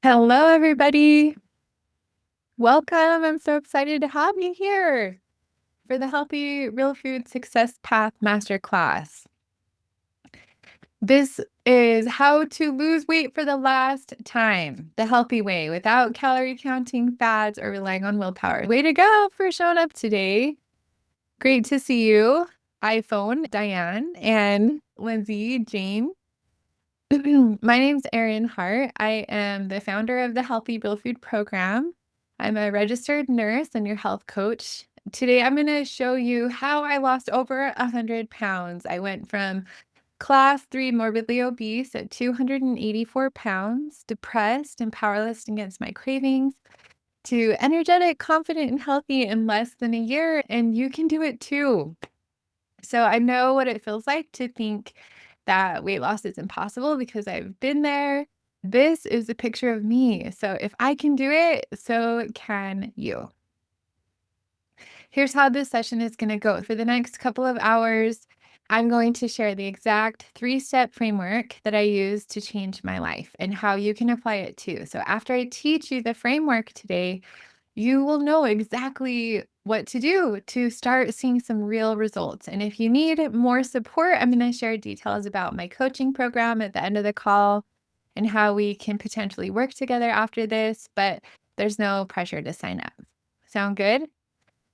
Hello, everybody. Welcome. I'm so excited to have you here for the Healthy Real Food Success Path Masterclass. This is how to lose weight for the last time, the healthy way, without calorie counting, fads, or relying on willpower. Way to go for showing up today. Great to see you, iPhone, Diane, and Lindsay, Jane. My name's Erin Hart. I am the founder of the Healthy Real Food Program. I'm a registered nurse and your health coach. Today, I'm going to show you how I lost over 100 pounds. I went from class 3 morbidly obese at 284 pounds, depressed and powerless against my cravings, to energetic, confident, and healthy in less than a year. And you can do it too. So I know what it feels like to think that weight loss is impossible because I've been there. This is a picture of me. So if I can do it, so can you. Here's how this session is going to go. For the next couple of hours, I'm going to share the exact 3-step framework that I use to change my life and how you can apply it too. So after I teach you the framework today, you will know exactly what to do to start seeing some real results. And if you need more support, I'm going to share details about my coaching program at the end of the call and how we can potentially work together after this, but there's no pressure to sign up. Sound good?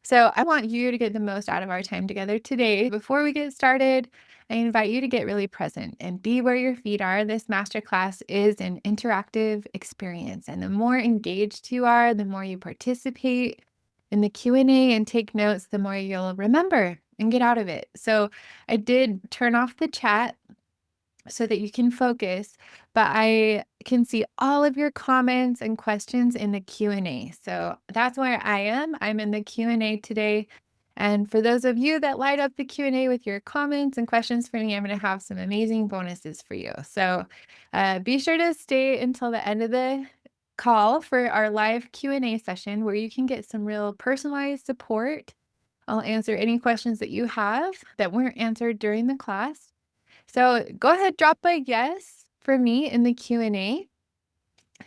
So I want you to get the most out of our time together today. Before we get started, I invite you to get really present and be where your feet are. This masterclass is an interactive experience, and the more engaged you are, the more you participate in the Q&A and take notes, the more you'll remember and get out of it. So I did turn off the chat so that you can focus, but I can see all of your comments and questions in the Q&A. So that's where I am. I'm in the Q&A today. And for those of you that light up the Q&A with your comments and questions for me, I'm going to have some amazing bonuses for you. So be sure to stay until the end of the call for our live Q&A session where you can get some real personalized support. I'll answer any questions that you have that weren't answered during the class. So go ahead, drop a yes for me in the Q&A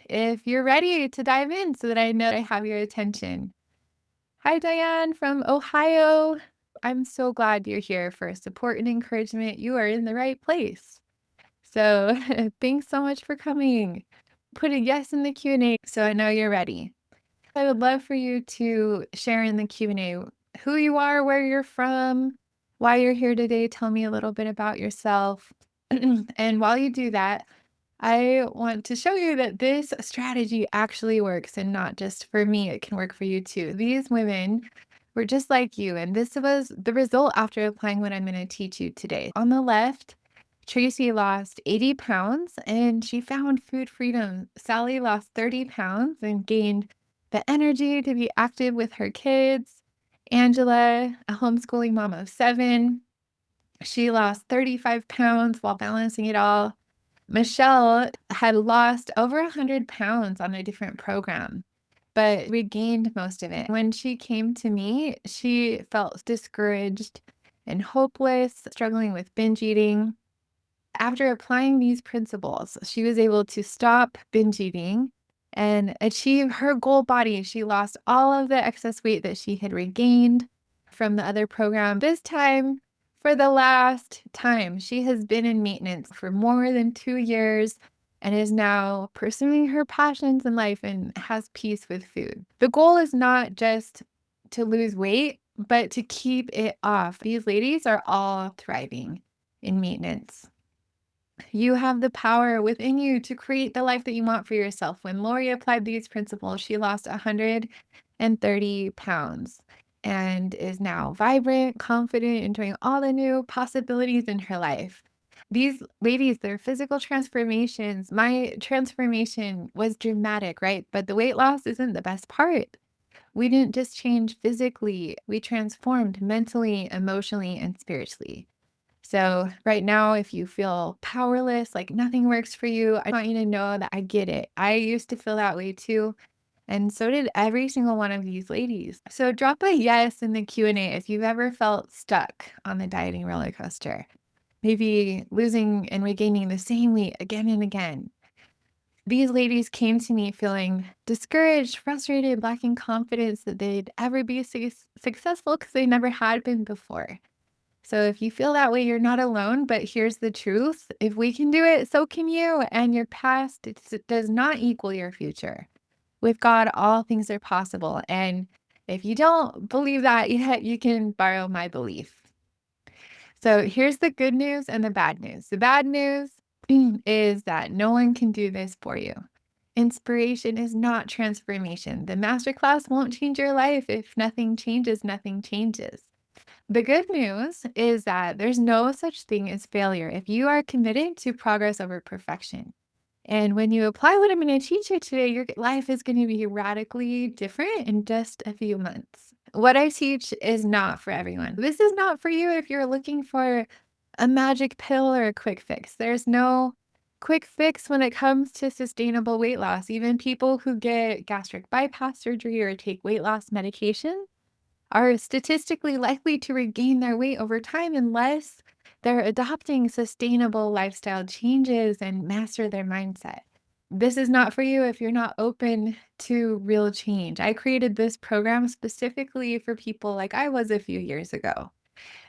if you're ready to dive in so that I know I have your attention. Hi, Diane from Ohio. I'm so glad you're here for support and encouragement. You are in the right place. So thanks so much for coming. Put a yes in the Q&A so I know you're ready. I would love for you to share in the Q&A who you are, where you're from, why you're here today. Tell me a little bit about yourself. And while you do that, I want to show you that this strategy actually works and not just for me, it can work for you too. These women were just like you, and this was the result after applying what I'm going to teach you today. On the left, Tracy lost 80 pounds and she found food freedom. Sally lost 30 pounds and gained the energy to be active with her kids. Angela, a homeschooling mom of 7, she lost 35 pounds while balancing it all. Michelle had lost over 100 pounds on a different program, but regained most of it. When she came to me, she felt discouraged and hopeless, struggling with binge eating. After applying these principles, she was able to stop binge eating and achieve her goal body. She lost all of the excess weight that she had regained from the other program. This time, for the last time, she has been in maintenance for more than 2 years and is now pursuing her passions in life and has peace with food. The goal is not just to lose weight, but to keep it off. These ladies are all thriving in maintenance. You have the power within you to create the life that you want for yourself. When Lori applied these principles, she lost 130 pounds and is now vibrant, confident, enjoying all the new possibilities in her life. These ladies, their physical transformations, my transformation was dramatic, right? But the weight loss isn't the best part. We didn't just change physically, we transformed mentally, emotionally, and spiritually. So right now, if you feel powerless, like nothing works for you, I want you to know that I get it. I used to feel that way too. And so did every single one of these ladies. So drop a yes in the Q&A if you've ever felt stuck on the dieting roller coaster. Maybe losing and regaining the same weight again and again. These ladies came to me feeling discouraged, frustrated, lacking confidence that they'd ever be successful because they never had been before. So if you feel that way, you're not alone. But here's the truth: if we can do it, so can you. And your past does not equal your future. With God, all things are possible. And if you don't believe that yet, you can borrow my belief. So here's the good news and the bad news. The bad news is that no one can do this for you. Inspiration is not transformation. The masterclass won't change your life. If nothing changes, nothing changes. The good news is that there's no such thing as failure if you are committed to progress over perfection. And when you apply what I'm going to teach you today, your life is going to be radically different in just a few months. What I teach is not for everyone. This is not for you if you're looking for a magic pill or a quick fix. There's no quick fix when it comes to sustainable weight loss. Even people who get gastric bypass surgery or take weight loss medication are statistically likely to regain their weight over time unless they're adopting sustainable lifestyle changes and master their mindset. This is not for you if you're not open to real change. I created this program specifically for people like I was a few years ago.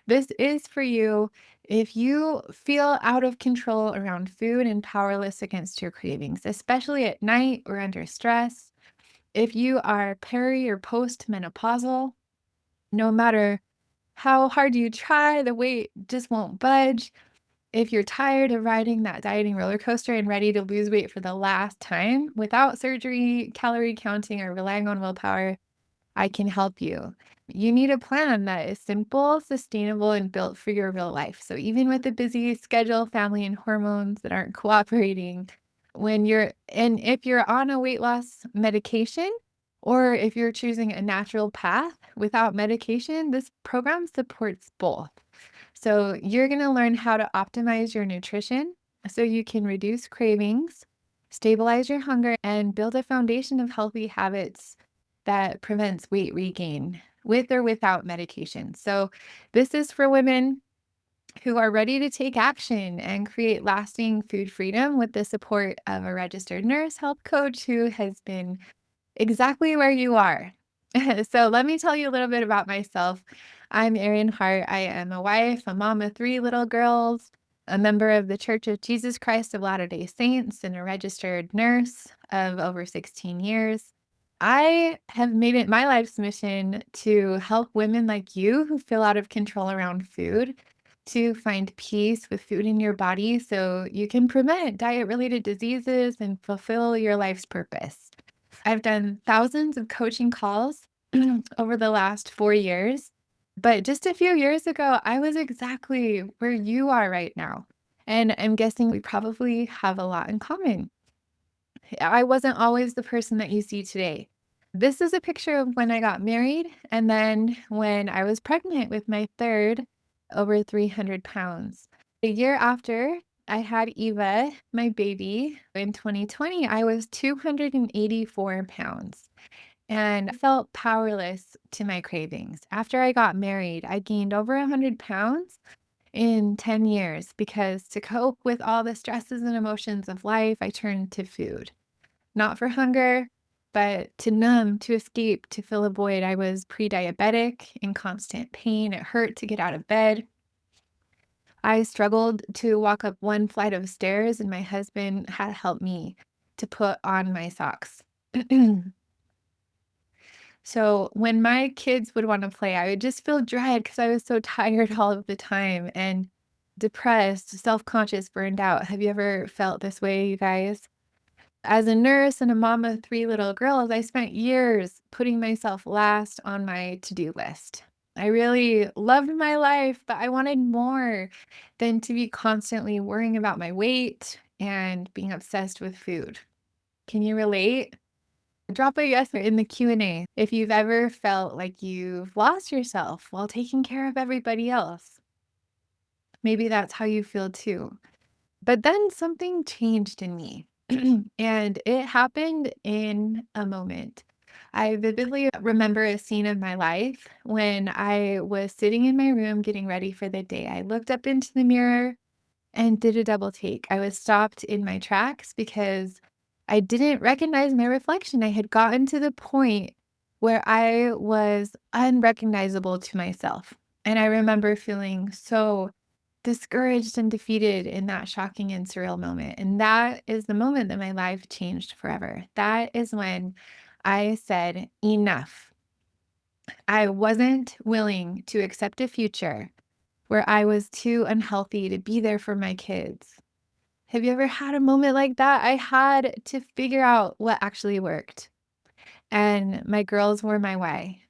This is for you if you feel out of control around food and powerless against your cravings, especially at night or under stress. If you are peri or postmenopausal, no matter how hard you try, the weight just won't budge. If you're tired of riding that dieting roller coaster and ready to lose weight for the last time without surgery, calorie counting, or relying on willpower, I can help you. You need a plan that is simple, sustainable, and built for your real life. So even with a busy schedule, family, and hormones that aren't cooperating, and if you're on a weight loss medication, or if you're choosing a natural path without medication, this program supports both. So you're going to learn how to optimize your nutrition so you can reduce cravings, stabilize your hunger, and build a foundation of healthy habits that prevents weight regain with or without medication. So this is for women who are ready to take action and create lasting food freedom with the support of a registered nurse health coach who has been exactly where you are. So let me tell you a little bit about myself. I'm Erin Hart. I am a wife, a mom of three little girls, a member of the Church of Jesus Christ of Latter-day Saints, and a registered nurse of over 16 years. I have made it my life's mission to help women like you who feel out of control around food to find peace with food in your body so you can prevent diet-related diseases and fulfill your life's purpose. I've done thousands of coaching calls over the last 4 years, but just a few years ago, I was exactly where you are right now. And I'm guessing we probably have a lot in common. I wasn't always the person that you see today. This is a picture of when I got married and then when I was pregnant with my third, over 300 pounds. A year after I had Eva, my baby, in 2020, I was 284 pounds and I felt powerless to my cravings. After I got married, I gained over 100 pounds in 10 years because to cope with all the stresses and emotions of life, I turned to food. Not for hunger, but to numb, to escape, to fill a void. I was pre-diabetic, in constant pain. It hurt to get out of bed. I struggled to walk up one flight of stairs, and my husband had helped me to put on my socks. So when my kids would want to play, I would just feel dread because I was so tired all of the time and depressed, self-conscious, burned out. Have you ever felt this way, you guys? As a nurse and a mom of three little girls, I spent years putting myself last on my to-do list. I really loved my life, but I wanted more than to be constantly worrying about my weight and being obsessed with food. Can you relate? Drop a yes in the Q&A if you've ever felt like you've lost yourself while taking care of everybody else. Maybe that's how you feel too. But then something changed in me, and it happened in a moment. I vividly remember a scene of my life when I was sitting in my room getting ready for the day. I looked up into the mirror and did a double take. I was stopped in my tracks because I didn't recognize my reflection. I had gotten to the point where I was unrecognizable to myself. And I remember feeling so discouraged and defeated in that shocking and surreal moment. And that is the moment that my life changed forever. That is when I said, enough. I wasn't willing to accept a future where I was too unhealthy to be there for my kids. Have you ever had a moment like that? I had to figure out what actually worked, and my girls were my why.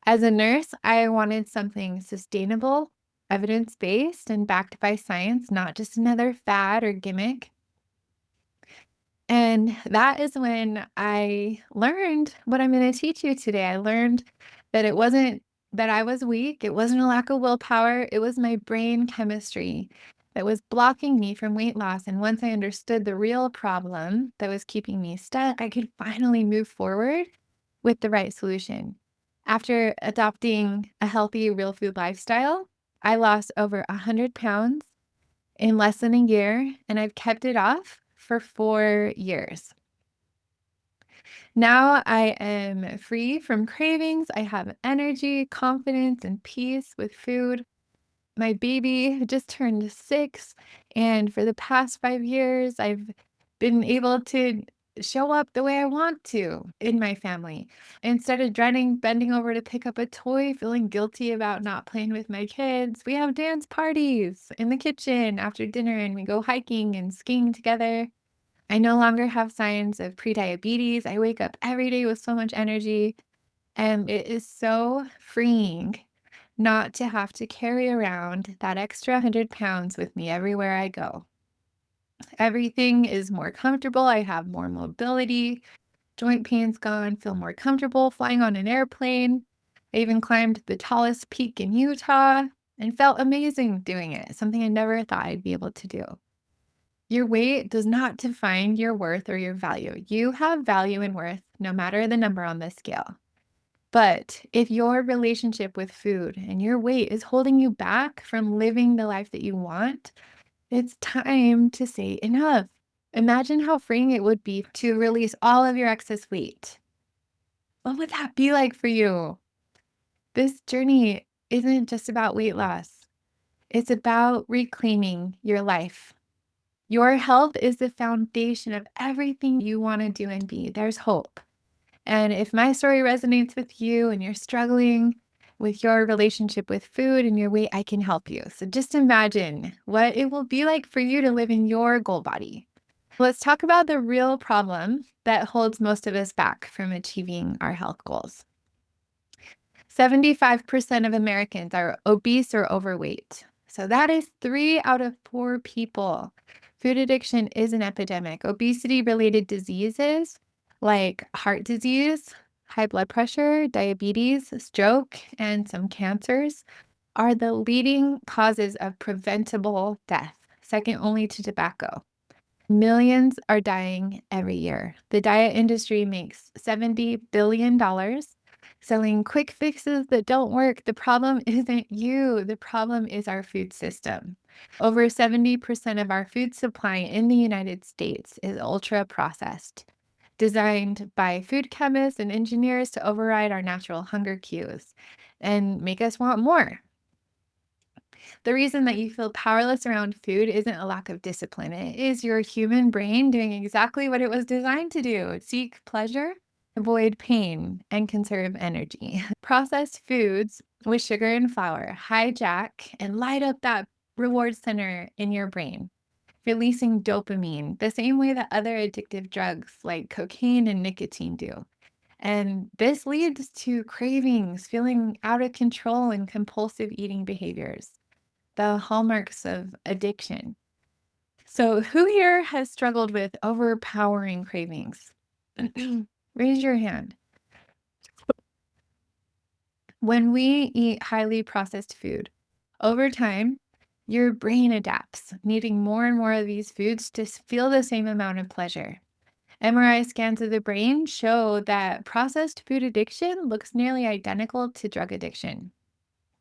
As a nurse, I wanted something sustainable, evidence based, and backed by science, not just another fad or gimmick. And that is when I learned what I'm going to teach you today. I learned that it wasn't that I was weak, it wasn't a lack of willpower, it was my brain chemistry that was blocking me from weight loss. And once I understood the real problem that was keeping me stuck, I could finally move forward with the right solution. After adopting a healthy, real food lifestyle, I lost over 100 pounds in less than a year, and I've kept it off for 4 years. Now I am free from cravings. I have energy, confidence, and peace with food. My baby just turned 6, and for the past 5 years, I've been able to show up the way I want to in my family. Instead of dreading bending over to pick up a toy, feeling guilty about not playing with my kids, we have dance parties in the kitchen after dinner, and we go hiking and skiing together. I no longer have signs of prediabetes. I wake up every day with so much energy, and it is so freeing not to have to carry around that extra 100 pounds with me everywhere I go. Everything is more comfortable. I have more mobility, joint pain's gone, feel more comfortable flying on an airplane. I even climbed the tallest peak in Utah and felt amazing doing it, something I never thought I'd be able to do. Your weight does not define your worth or your value. You have value and worth no matter the number on the scale. But if your relationship with food and your weight is holding you back from living the life that you want, it's time to say enough. Imagine how freeing it would be to release all of your excess weight. What would that be like for you? This journey isn't just about weight loss, it's about reclaiming your life. Your health is the foundation of everything you want to do and be. There's hope. And if my story resonates with you and you're struggling with your relationship with food and your weight, I can help you. So just imagine what it will be like for you to live in your goal body. Let's talk about the real problem that holds most of us back from achieving our health goals. 75% of Americans are obese or overweight. So that is 3 out of 4 people. Food addiction is an epidemic. Obesity related diseases like heart disease, high blood pressure, diabetes, stroke, and some cancers are the leading causes of preventable death, second only to tobacco. Millions are dying every year. The diet industry makes $70 billion selling quick fixes that don't work. The problem isn't you. The problem is our food system. Over 70% of our food supply in the United States is ultra processed, designed by food chemists and engineers to override our natural hunger cues and make us want more. The reason that you feel powerless around food isn't a lack of discipline. It is your human brain doing exactly what it was designed to do: seek pleasure, avoid pain, and conserve energy. Processed foods with sugar and flour hijack and light up that reward center in your brain, releasing dopamine the same way that other addictive drugs like cocaine and nicotine do. And this leads to cravings, feeling out of control, and compulsive eating behaviors, the hallmarks of addiction. So, who here has struggled with overpowering cravings? Raise your hand. When we eat highly processed food, over time, your brain adapts, needing more and more of these foods to feel the same amount of pleasure. MRI scans of the brain show that processed food addiction looks nearly identical to drug addiction.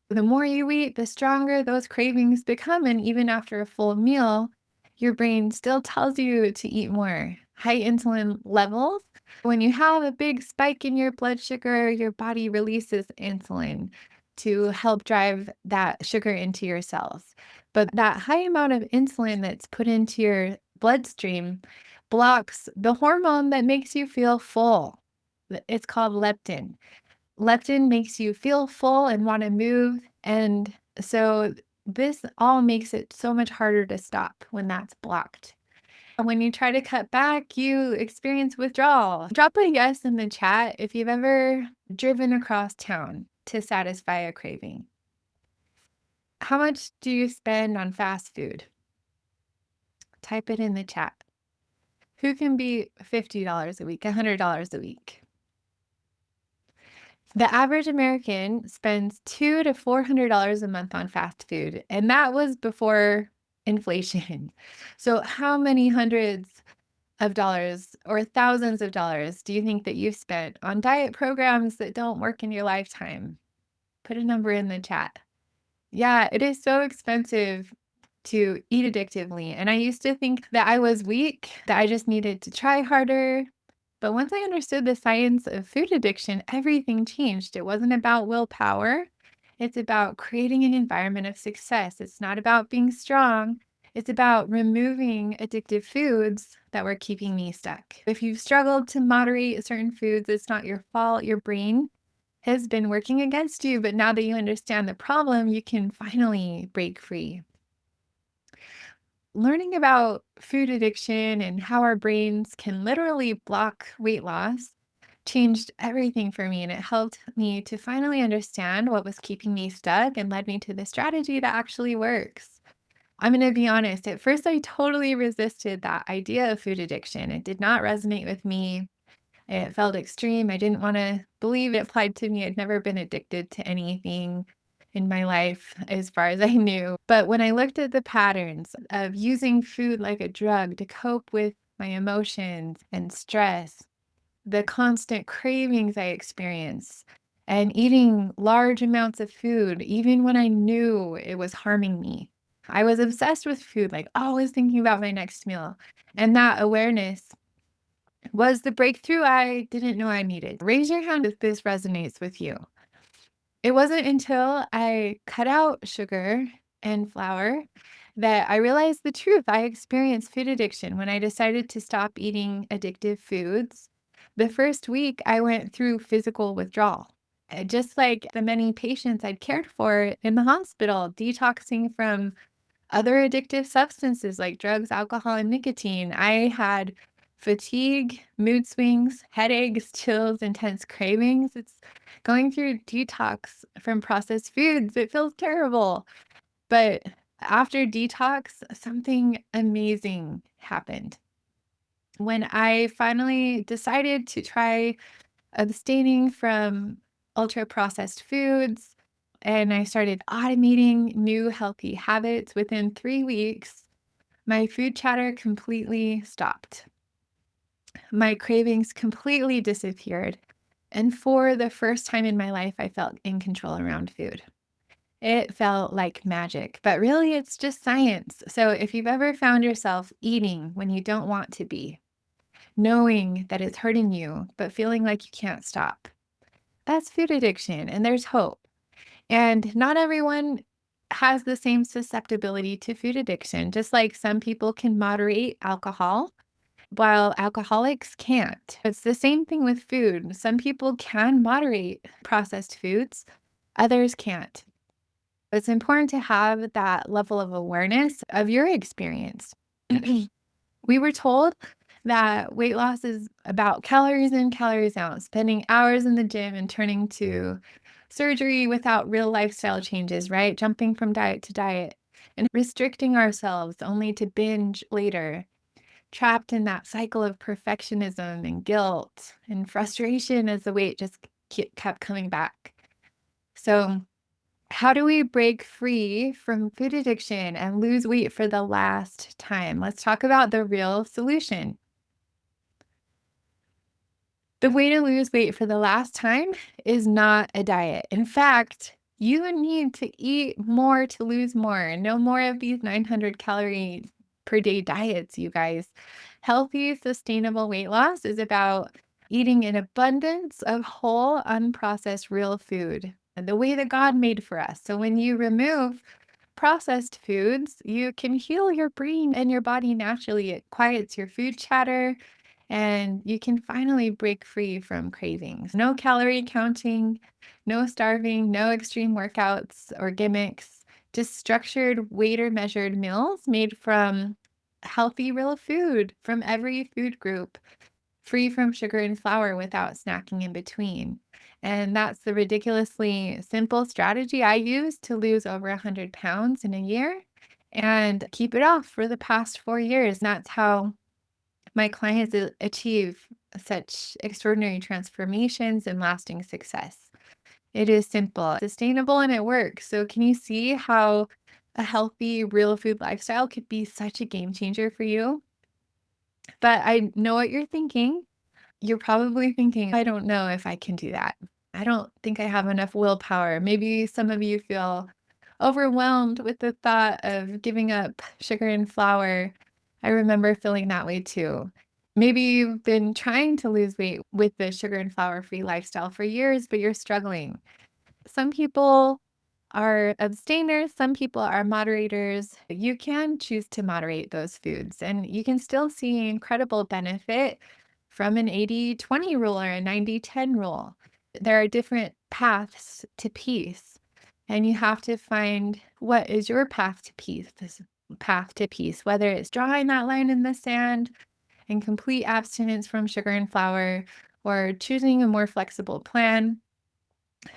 The more you eat, the stronger those cravings become. And even after a full meal, your brain still tells you to eat more. high insulin levels. When you have a big spike in your blood sugar, your body releases insulin to help drive that sugar into your cells. But that high amount of insulin that's put into your bloodstream blocks the hormone that makes you feel full. It's called leptin. Leptin makes you feel full and want to move. And so this all makes it so much harder to stop when that's blocked. When you try to cut back, you experience withdrawal. Drop a yes in the chat if you've ever driven across town to satisfy a craving. How much do you spend on fast food? Type it in the chat. Who can be $50 a week, $100 a week? The average American spends $200 to $400 a month on fast food, and that was before inflation. So how many hundreds of dollars or thousands of dollars do you think that you've spent on diet programs that don't work in your lifetime? Put a number in the chat. Yeah, it is so expensive to eat addictively. And I used to think that I was weak, that I just needed to try harder. But once I understood the science of food addiction, everything changed. It wasn't about willpower. It's about creating an environment of success. It's not about being strong. It's about removing addictive foods that were keeping me stuck. If you've struggled to moderate certain foods, it's not your fault. Your brain has been working against you. But now that you understand the problem, you can finally break free. Learning about food addiction and how our brains can literally block weight loss changed everything for me. And it helped me to finally understand what was keeping me stuck and led me to the strategy that actually works. I'm going to be honest, at first, I totally resisted that idea of food addiction. It did not resonate with me. It felt extreme. I didn't want to believe it applied to me. I'd never been addicted to anything in my life as far as I knew. But when I looked at the patterns of using food like a drug to cope with my emotions and stress, the constant cravings I experience, and eating large amounts of food, even when I knew it was harming me. I was obsessed with food, like always thinking about my next meal. And that awareness was the breakthrough I didn't know I needed. Raise your hand if this resonates with you. It wasn't until I cut out sugar and flour that I realized the truth. I experienced food addiction when I decided to stop eating addictive foods. The first week, I went through physical withdrawal. Just like the many patients I'd cared for in the hospital, detoxing from other addictive substances like drugs, alcohol, and nicotine. I had fatigue, mood swings, headaches, chills, intense cravings. It's going through detox from processed foods. It feels terrible. But after detox, something amazing happened. When I finally decided to try abstaining from ultra processed foods, and I started automating new healthy habits within 3 weeks, my food chatter completely stopped. My cravings completely disappeared. And for the first time in my life, I felt in control around food. It felt like magic, but really it's just science. So if you've ever found yourself eating when you don't want to be, knowing that it's hurting you, but feeling like you can't stop, that's food addiction, and there's hope. And not everyone has the same susceptibility to food addiction, just like some people can moderate alcohol while alcoholics can't. It's the same thing with food. Some people can moderate processed foods, others can't. It's important to have that level of awareness of your experience. We were told that weight loss is about calories in, calories out, spending hours in the gym and turning to surgery without real lifestyle changes, right? Jumping from diet to diet and restricting ourselves only to binge later, trapped in that cycle of perfectionism and guilt and frustration as the weight just kept coming back. So, how do we break free from food addiction and lose weight for the last time? Let's talk about the real solution. The way to lose weight for the last time is not a diet. In fact, you need to eat more to lose more. No more of these 900 calorie per day diets, you guys. Healthy, sustainable weight loss is about eating an abundance of whole, unprocessed, real food, the way that God made for us. So when you remove processed foods, you can heal your brain and your body naturally. It quiets your food chatter, and you can finally break free from cravings. No calorie counting, no starving, no extreme workouts or gimmicks, just structured, waiter measured meals made from healthy, real food from every food group, free from sugar and flour without snacking in between. And that's the ridiculously simple strategy I use to lose over 100 pounds in a year and keep it off for the past 4 years. And that's how my clients achieve such extraordinary transformations and lasting success. It is simple, sustainable, and it works. So, can you see how a healthy, real food lifestyle could be such a game changer for you? But I know what you're thinking. You're probably thinking, I don't know if I can do that. I don't think I have enough willpower. Maybe some of you feel overwhelmed with the thought of giving up sugar and flour. I remember feeling that way too. Maybe you've been trying to lose weight with the sugar and flour free lifestyle for years, but you're struggling. Some people are abstainers, some people are moderators. You can choose to moderate those foods, and you can still see incredible benefit from an 80-20 rule or a 90-10 rule. There are different paths to peace, and you have to find what is your path to peace, this path to peace, whether it's drawing that line in the sand and complete abstinence from sugar and flour or choosing a more flexible plan.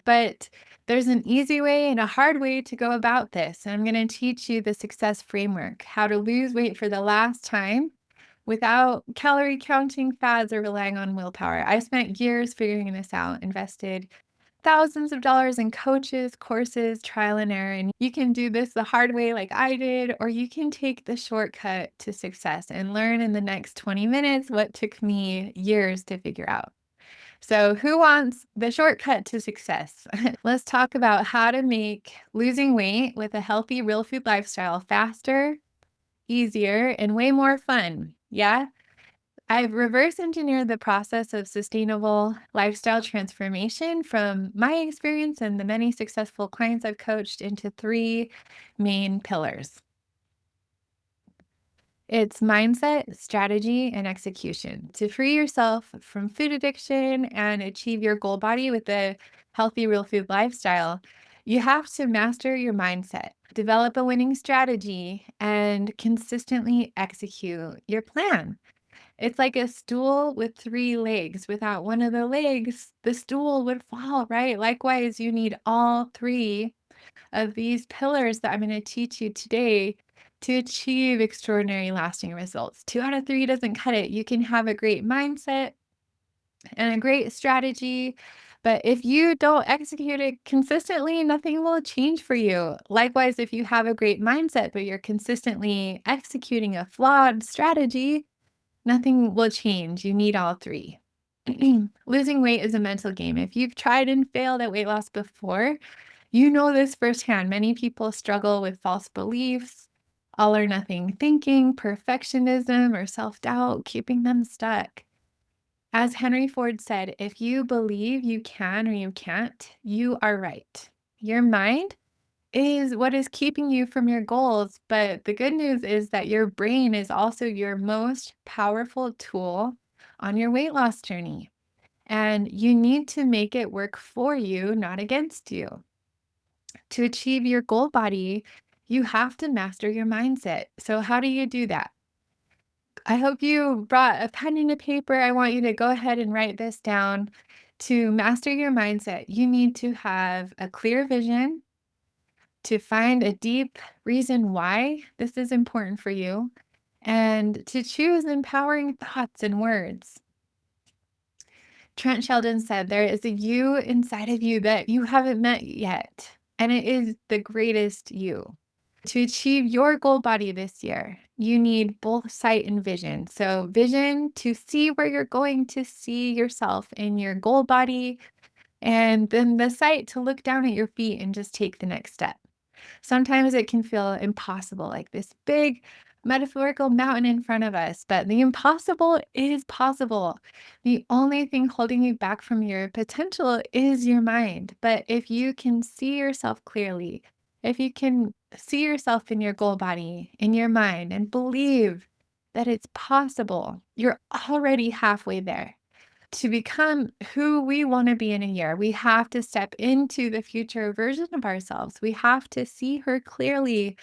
But there's an easy way and a hard way to go about this. And I'm going to teach you the success framework, how to lose weight for the last time without calorie counting fads or relying on willpower. I spent years figuring this out, invested thousands of dollars in coaches, courses, trial and error. And you can do this the hard way, like I did, or you can take the shortcut to success and learn in the next 20 minutes what took me years to figure out. So, who wants the shortcut to success? Let's talk about how to make losing weight with a healthy, real food lifestyle faster, easier, and way more fun. Yeah. I've reverse engineered the process of sustainable lifestyle transformation from my experience and the many successful clients I've coached into three main pillars. It's mindset, strategy, and execution. To free yourself from food addiction and achieve your goal body with a healthy, real food lifestyle, you have to master your mindset, develop a winning strategy, and consistently execute your plan. It's like a stool with three legs. Without one of the legs, the stool would fall, right? Likewise, you need all three of these pillars that I'm going to teach you today to achieve extraordinary lasting results. 2 out of 3 doesn't cut it. You can have a great mindset and a great strategy, but if you don't execute it consistently, nothing will change for you. Likewise, if you have a great mindset, but you're consistently executing a flawed strategy, nothing will change. You need all three. Losing weight is a mental game. If you've tried and failed at weight loss before, you know this firsthand. Many people struggle with false beliefs, all or nothing thinking, perfectionism, or self doubt, keeping them stuck. As Henry Ford said, if you believe you can or you can't, you are right. Your mind is what is keeping you from your goals. But the good news is that your brain is also your most powerful tool on your weight loss journey. And you need to make it work for you, not against you. To achieve your goal body, you have to master your mindset. So, how do you do that? I hope you brought a pen and a paper. I want you to go ahead and write this down. To master your mindset, you need to have a clear vision, to find a deep reason why this is important for you, and to choose empowering thoughts and words. Trent Sheldon said, there is a you inside of you that you haven't met yet, and it is the greatest you. To achieve your goal body this year, you need both sight and vision. So, vision to see where you're going to see yourself in your goal body, and then the sight to look down at your feet and just take the next step. Sometimes it can feel impossible, like this big metaphorical mountain in front of us, but the impossible is possible. The only thing holding you back from your potential is your mind. But if you can see yourself clearly, if you can see yourself in your goal body, in your mind, and believe that it's possible, you're already halfway there. To become who we want to be in a year, we have to step into the future version of ourselves. We have to see her clearly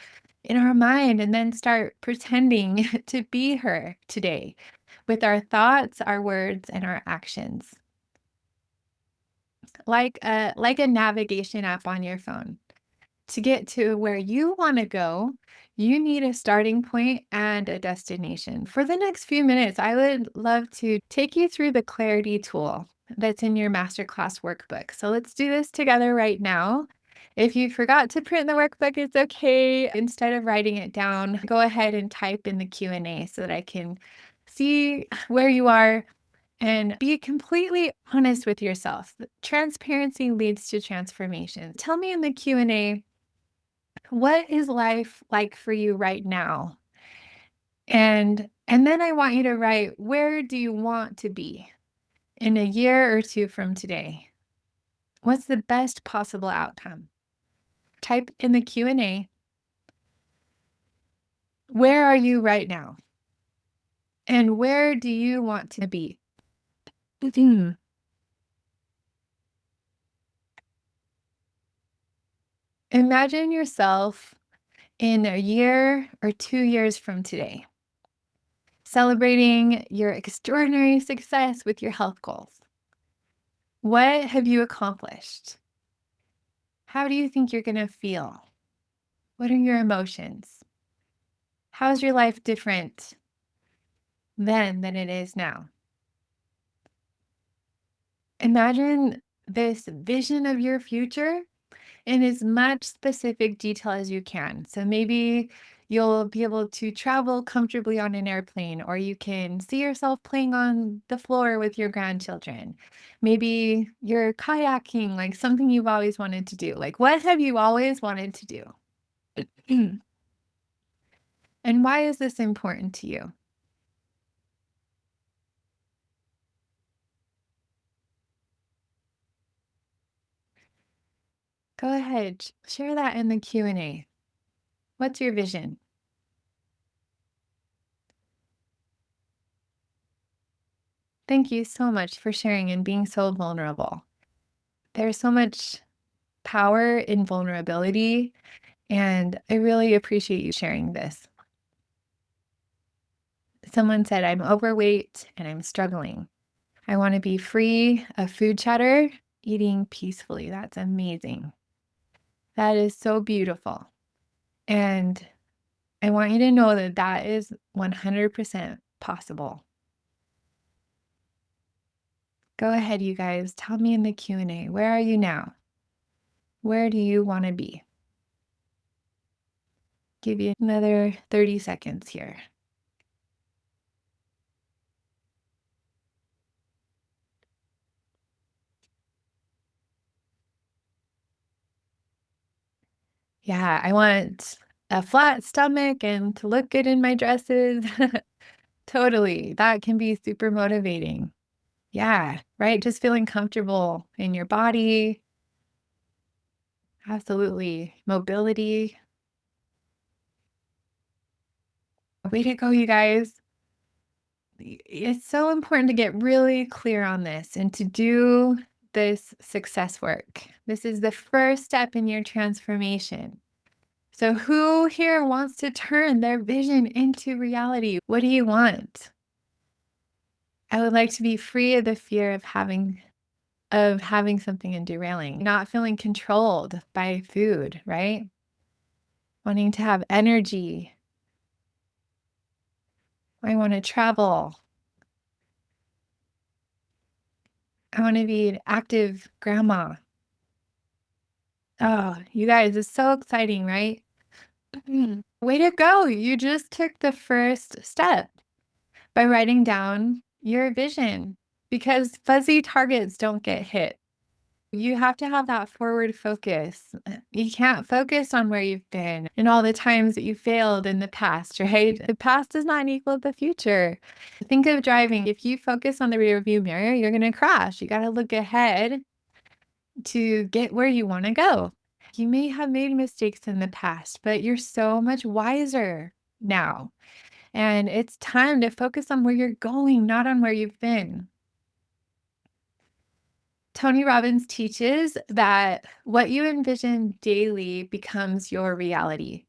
in our mind and then start pretending to be her today with our thoughts, our words, and our actions. Like a navigation app on your phone. To get to where you want to go, you need a starting point and a destination. For the next few minutes, I would love to take you through the clarity tool that's in your masterclass workbook. So let's do this together right now. If you forgot to print the workbook, it's okay. Instead of writing it down, go ahead and type in the Q&A so that I can see where you are and be completely honest with yourself. Transparency leads to transformation. Tell me in the Q&A, what is life like for you right now? And then I want you to write, where do you want to be in a year or two from today? What's the best possible outcome? Type in the Q&A, where are you right now? And where do you want to be? Imagine yourself in a year or 2 years from today, celebrating your extraordinary success with your health goals. What have you accomplished? How do you think you're going to feel? What are your emotions? How is your life different then than it is now? Imagine this vision of your future in as much specific detail as you can. So maybe you'll be able to travel comfortably on an airplane, or you can see yourself playing on the floor with your grandchildren. Maybe you're kayaking, like something you've always wanted to do. Like, what have you always wanted to do? And why is this important to you? Go ahead, share that in the Q&A. What's your vision? Thank you so much for sharing and being so vulnerable. There's so much power in vulnerability, and I really appreciate you sharing this. Someone said, I'm overweight and I'm struggling. I want to be free of food chatter, eating peacefully. That's amazing. That is so beautiful. And I want you to know that that is 100% possible. Go ahead, you guys. Tell me in the Q&A, where are you now? Where do you want to be? Give you another 30 seconds here. Yeah, I want a flat stomach and to look good in my dresses. Totally. That can be super motivating. Yeah, right? Just feeling comfortable in your body. Absolutely. Mobility. Way to go, you guys. It's so important to get really clear on this and to do this success work. This is the first step in your transformation. So, who here wants to turn their vision into reality? What do you want? I would like to be free of the fear of having something and derailing, not feeling controlled by food, right? Wanting to have energy. I want to travel. I want to be an active grandma. Oh, you guys, it's so exciting, right? Way to go. You just took the first step by writing down your vision because fuzzy targets don't get hit. You have to have that forward focus. You can't focus on where you've been and all the times that you failed in the past, right? The past does not equal the future. Think of driving. If you focus on the rearview mirror, you're going to crash. You got to look ahead to get where you want to go. You may have made mistakes in the past, but you're so much wiser now. And it's time to focus on where you're going, not on where you've been. Tony Robbins teaches that what you envision daily becomes your reality.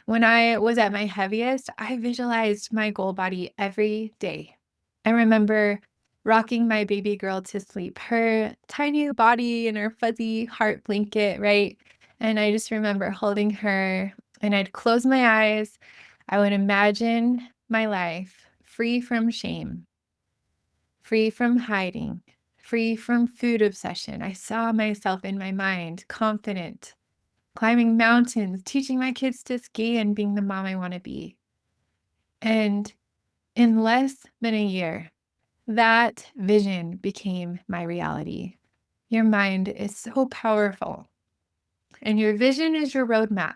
When I was at my heaviest, I visualized my goal body every day. I remember rocking my baby girl to sleep, her tiny body in her fuzzy heart blanket, right? And I just remember holding her, and I'd close my eyes. I would imagine my life free from shame, free from hiding, free from food obsession. I saw myself in my mind, confident, climbing mountains, teaching my kids to ski, and being the mom I want to be. And in less than a year, that vision became my reality. Your mind is so powerful, and your vision is your roadmap.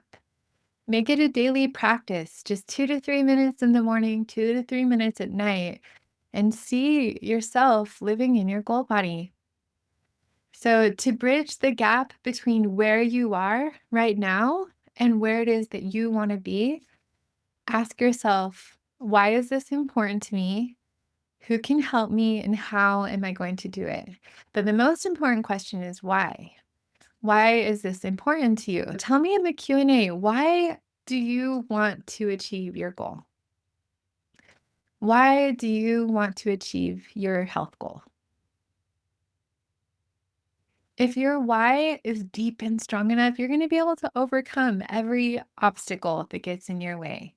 Make it a daily practice, just 2 to 3 minutes in the morning, 2 to 3 minutes at night, and see yourself living in your goal body. So, to bridge the gap between where you are right now and where it is that you want to be, ask yourself, why is this important to me? Who can help me and how am I going to do it? But the most important question is why? Why is this important to you? Tell me in the Q&A, why do you want to achieve your goal? Why do you want to achieve your health goal? If your why is deep and strong enough, you're going to be able to overcome every obstacle that gets in your way.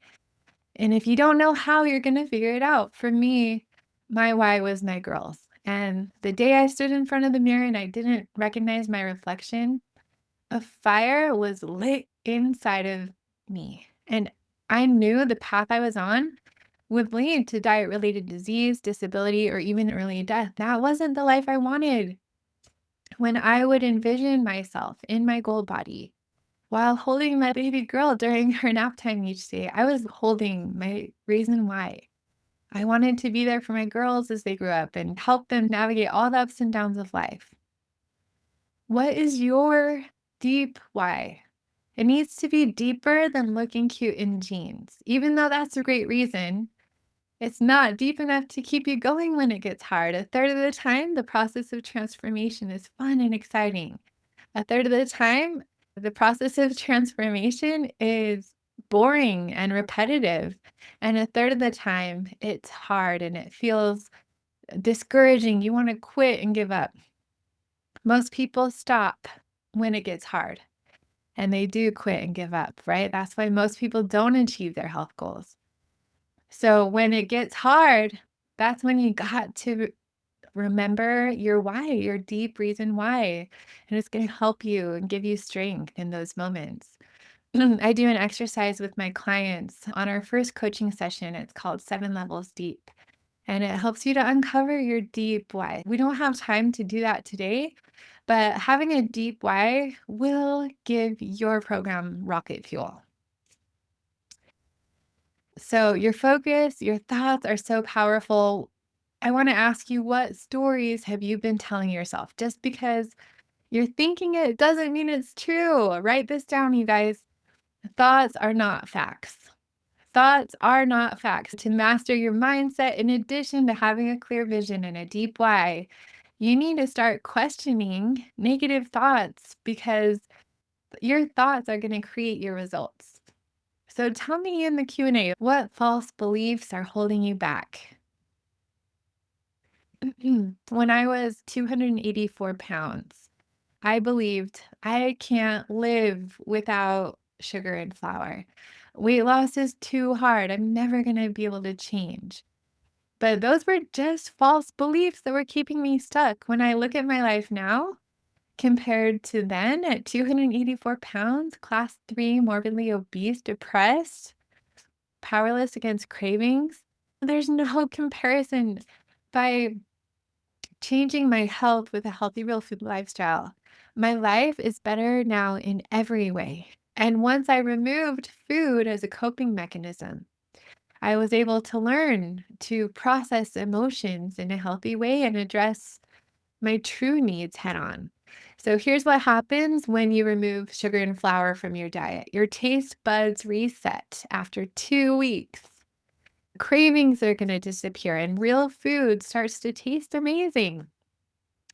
And if you don't know how, you're going to figure it out. For me, my why was my girls. And the day I stood in front of the mirror and I didn't recognize my reflection, a fire was lit inside of me. And I knew the path I was on would lead to diet related disease, disability, or even early death. That wasn't the life I wanted. When I would envision myself in my goal body while holding my baby girl during her nap time each day, I was holding my reason why. I wanted to be there for my girls as they grew up and help them navigate all the ups and downs of life. What is your deep why? It needs to be deeper than looking cute in jeans. Even though that's a great reason, it's not deep enough to keep you going when it gets hard. A third of the time, the process of transformation is fun and exciting. A third of the time, the process of transformation is boring and repetitive. And a third of the time, it's hard and it feels discouraging. You want to quit and give up. Most people stop when it gets hard and they do quit and give up, right? That's why most people don't achieve their health goals. So when it gets hard, that's when you got to remember your why, your deep reason why. And it's going to help you and give you strength in those moments. I do an exercise with my clients on our first coaching session. It's called 7 Levels Deep. And it helps you to uncover your deep why. We don't have time to do that today, but having a deep why will give your program rocket fuel. So, your focus, your thoughts are so powerful. I want to ask you, what stories have you been telling yourself? Just because you're thinking it doesn't mean it's true. Write this down, you guys. Thoughts are not facts. Thoughts are not facts. To master your mindset, in addition to having a clear vision and a deep why, you need to start questioning negative thoughts because your thoughts are going to create your results. So tell me in the Q&A, what false beliefs are holding you back? When I was 284 pounds, I believed I can't live without sugar and flour. Weight loss is too hard. I'm never going to be able to change. But those were just false beliefs that were keeping me stuck. When I look at my life now, compared to then at 284 pounds, class 3, morbidly obese, depressed, powerless against cravings, there's no comparison. By changing my health with a healthy real food lifestyle, My life is better now in every way. And once I removed food as a coping mechanism, I was able to learn to process emotions in a healthy way and address my true needs head on. So here's what happens when you remove sugar and flour from your diet. Your taste buds reset after 2 weeks. Cravings are going to disappear and real food starts to taste amazing.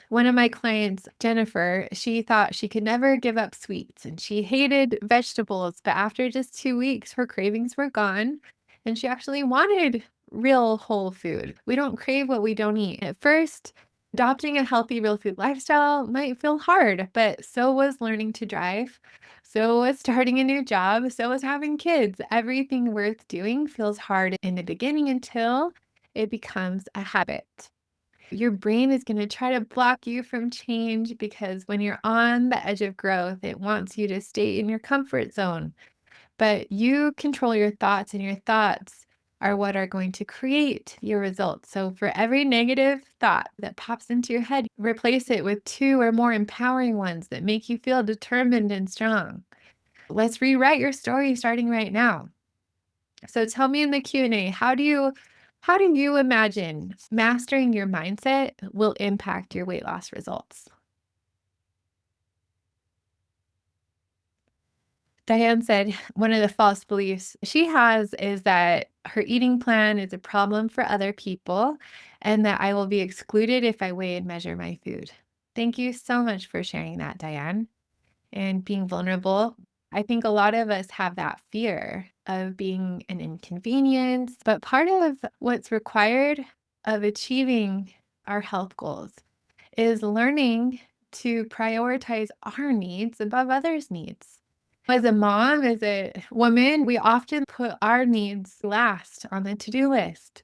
One of my clients, Jennifer, she thought she could never give up sweets and she hated vegetables, but after just 2 weeks, her cravings were gone and she actually wanted real whole food. We don't crave what we don't eat. At first, adopting a healthy real food lifestyle might feel hard, but so was learning to drive. So was starting a new job. So was having kids. Everything worth doing feels hard in the beginning until it becomes a habit. Your brain is going to try to block you from change because when you're on the edge of growth, it wants you to stay in your comfort zone. But you control your thoughts, and your thoughts are what are going to create your results. So for every negative thought that pops into your head, replace it with two or more empowering ones that make you feel determined and strong. Let's rewrite your story starting right now. So tell me in the Q&A, how do you imagine mastering your mindset will impact your weight loss results? Diane said one of the false beliefs she has is that her eating plan is a problem for other people and that I will be excluded if I weigh and measure my food. Thank you so much for sharing that, Diane, and being vulnerable. I think a lot of us have that fear of being an inconvenience, but part of what's required of achieving our health goals is learning to prioritize our needs above others' needs. As a mom, as a woman, we often put our needs last on the to-do list.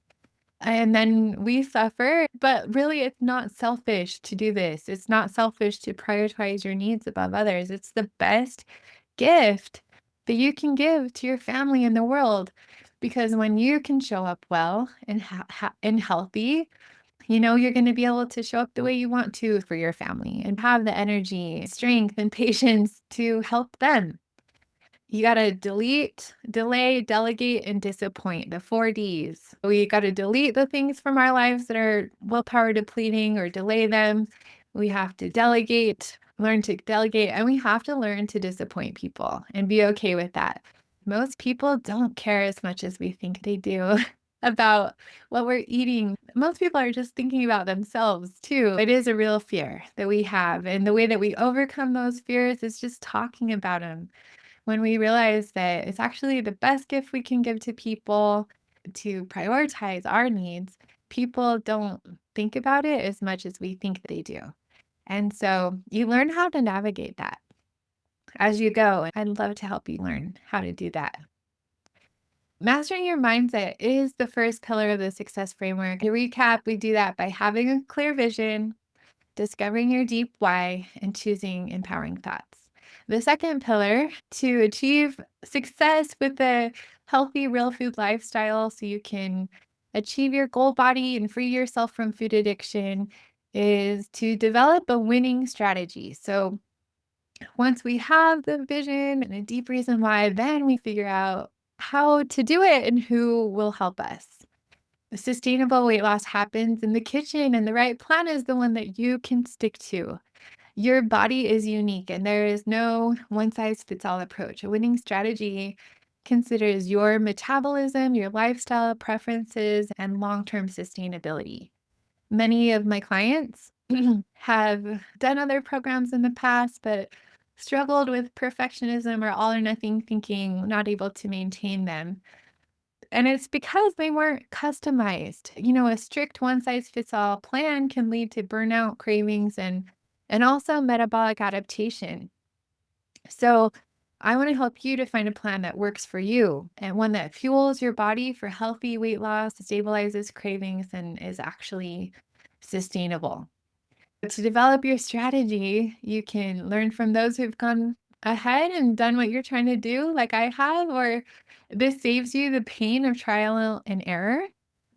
And then we suffer, but really it's not selfish to do this. It's not selfish to prioritize your needs above others. It's the best gift that you can give to your family and the world. Because when you can show up well and and healthy, you're going to be able to show up the way you want to for your family and have the energy, strength, and patience to help them. You gotta delete, delay, delegate, and disappoint, the 4 Ds. We gotta delete the things from our lives that are willpower depleting or delay them. We have to delegate, learn to delegate, and we have to learn to disappoint people and be okay with that. Most people don't care as much as we think they do about what we're eating. Most people are just thinking about themselves too. It is a real fear that we have, and the way that we overcome those fears is just talking about them when we realize that it's actually the best gift we can give to people to prioritize our needs, people don't think about it as much as we think they do. And so you learn how to navigate that as you go. I'd love to help you learn how to do that. Mastering your mindset is the first pillar of the success framework. To recap, we do that by having a clear vision, discovering your deep why, and choosing empowering thoughts. The second pillar to achieve success with a healthy, real food lifestyle so you can achieve your goal body and free yourself from food addiction is to develop a winning strategy. So once we have the vision and a deep reason why, then we figure out how to do it and who will help us. Sustainable weight loss happens in the kitchen, and the right plan is the one that you can stick to. Your body is unique, and there is no one size fits all approach. A winning strategy considers your metabolism, your lifestyle preferences, and long term sustainability. Many of my clients have done other programs in the past, but struggled with perfectionism or all or nothing thinking, not able to maintain them. And it's because they weren't customized. A strict one size fits all plan can lead to burnout, cravings, and also metabolic adaptation. So I want to help you to find a plan that works for you and one that fuels your body for healthy weight loss, stabilizes cravings, and is actually sustainable. To develop your strategy, you can learn from those who've gone ahead and done what you're trying to do, like I have, or this saves you the pain of trial and error.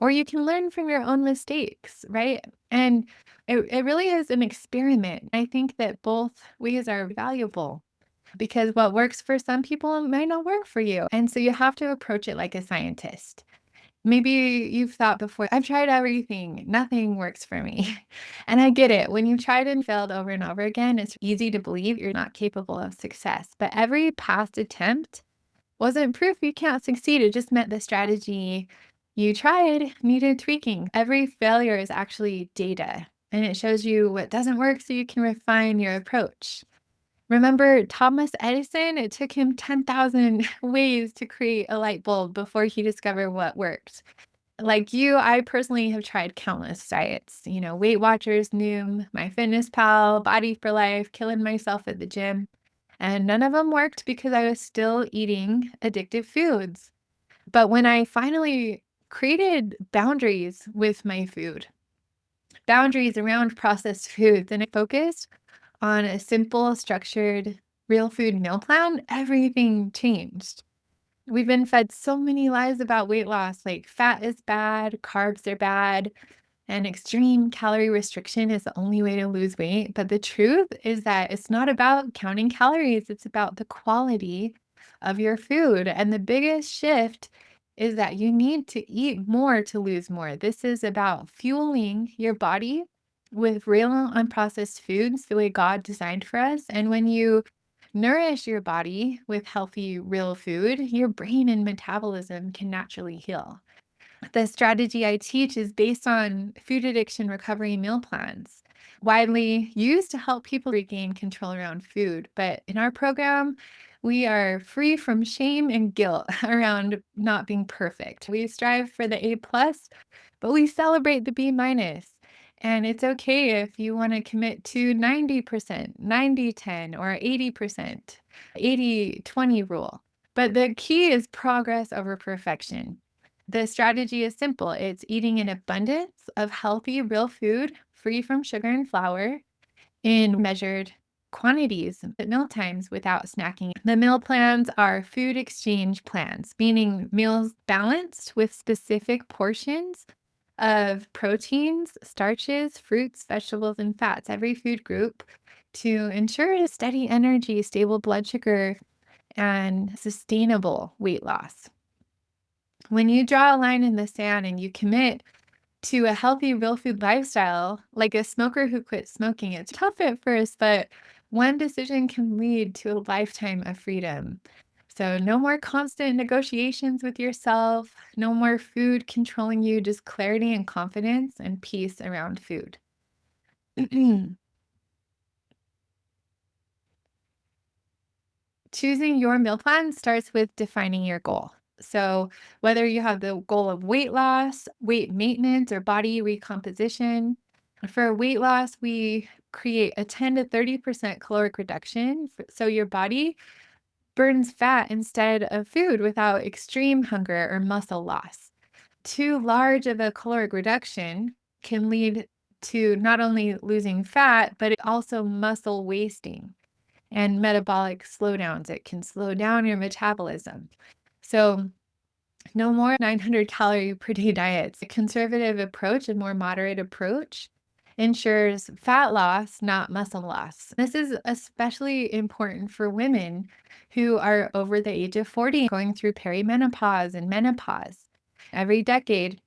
or you can learn from your own mistakes, right? And it really is an experiment. I think that both ways are valuable because what works for some people might not work for you. And so you have to approach it like a scientist. Maybe you've thought before, I've tried everything, nothing works for me. And I get it. When you've tried and failed over and over again, it's easy to believe you're not capable of success. But every past attempt wasn't proof you can't succeed. It just meant the strategy you tried needed tweaking. Every failure is actually data, and it shows you what doesn't work so you can refine your approach. Remember Thomas Edison? It took him 10,000 ways to create a light bulb before he discovered what worked. Like you, I personally have tried countless diets, Weight Watchers, Noom, MyFitnessPal, Body for Life, killing myself at the gym. And none of them worked because I was still eating addictive foods. But when I finally created boundaries with my food, boundaries around processed foods, and I focused on a simple, structured, real food meal plan, everything changed. We've been fed so many lies about weight loss, like fat is bad, carbs are bad, and extreme calorie restriction is the only way to lose weight. But the truth is that it's not about counting calories, it's about the quality of your food. And the biggest shift is that you need to eat more to lose more. This is about fueling your body with real unprocessed foods the way God designed for us. And when you nourish your body with healthy, real food, your brain and metabolism can naturally heal. The strategy I teach is based on food addiction recovery meal plans, widely used to help people regain control around food. But in our program, we are free from shame and guilt around not being perfect. We strive for the A+, but we celebrate the B minus. And it's okay if you want to commit to 90%, 90/10, or 80%, 80/20 rule. But the key is progress over perfection. The strategy is simple. It's eating an abundance of healthy, real food, free from sugar and flour, in measured quantities at meal times without snacking. The meal plans are food exchange plans, meaning meals balanced with specific portions of proteins, starches, fruits, vegetables, and fats, every food group, to ensure steady energy, stable blood sugar, and sustainable weight loss. When you draw a line in the sand and you commit to a healthy real food lifestyle, like a smoker who quit smoking, it's tough at first, but one decision can lead to a lifetime of freedom. So, no more constant negotiations with yourself, no more food controlling you, just clarity and confidence and peace around food. Choosing your meal plan starts with defining your goal. So, whether you have the goal of weight loss, weight maintenance, or body recomposition, for weight loss, we create a 10 to 30% caloric reduction. So, your body burns fat instead of food without extreme hunger or muscle loss. Too large of a caloric reduction can lead to not only losing fat, but also muscle wasting and metabolic slowdowns. It can slow down your metabolism. So, no more 900 calorie per day diets. A conservative approach, a more moderate approach, ensures fat loss, not muscle loss. This is especially important for women who are over the age of 40, going through perimenopause and menopause. Every decade,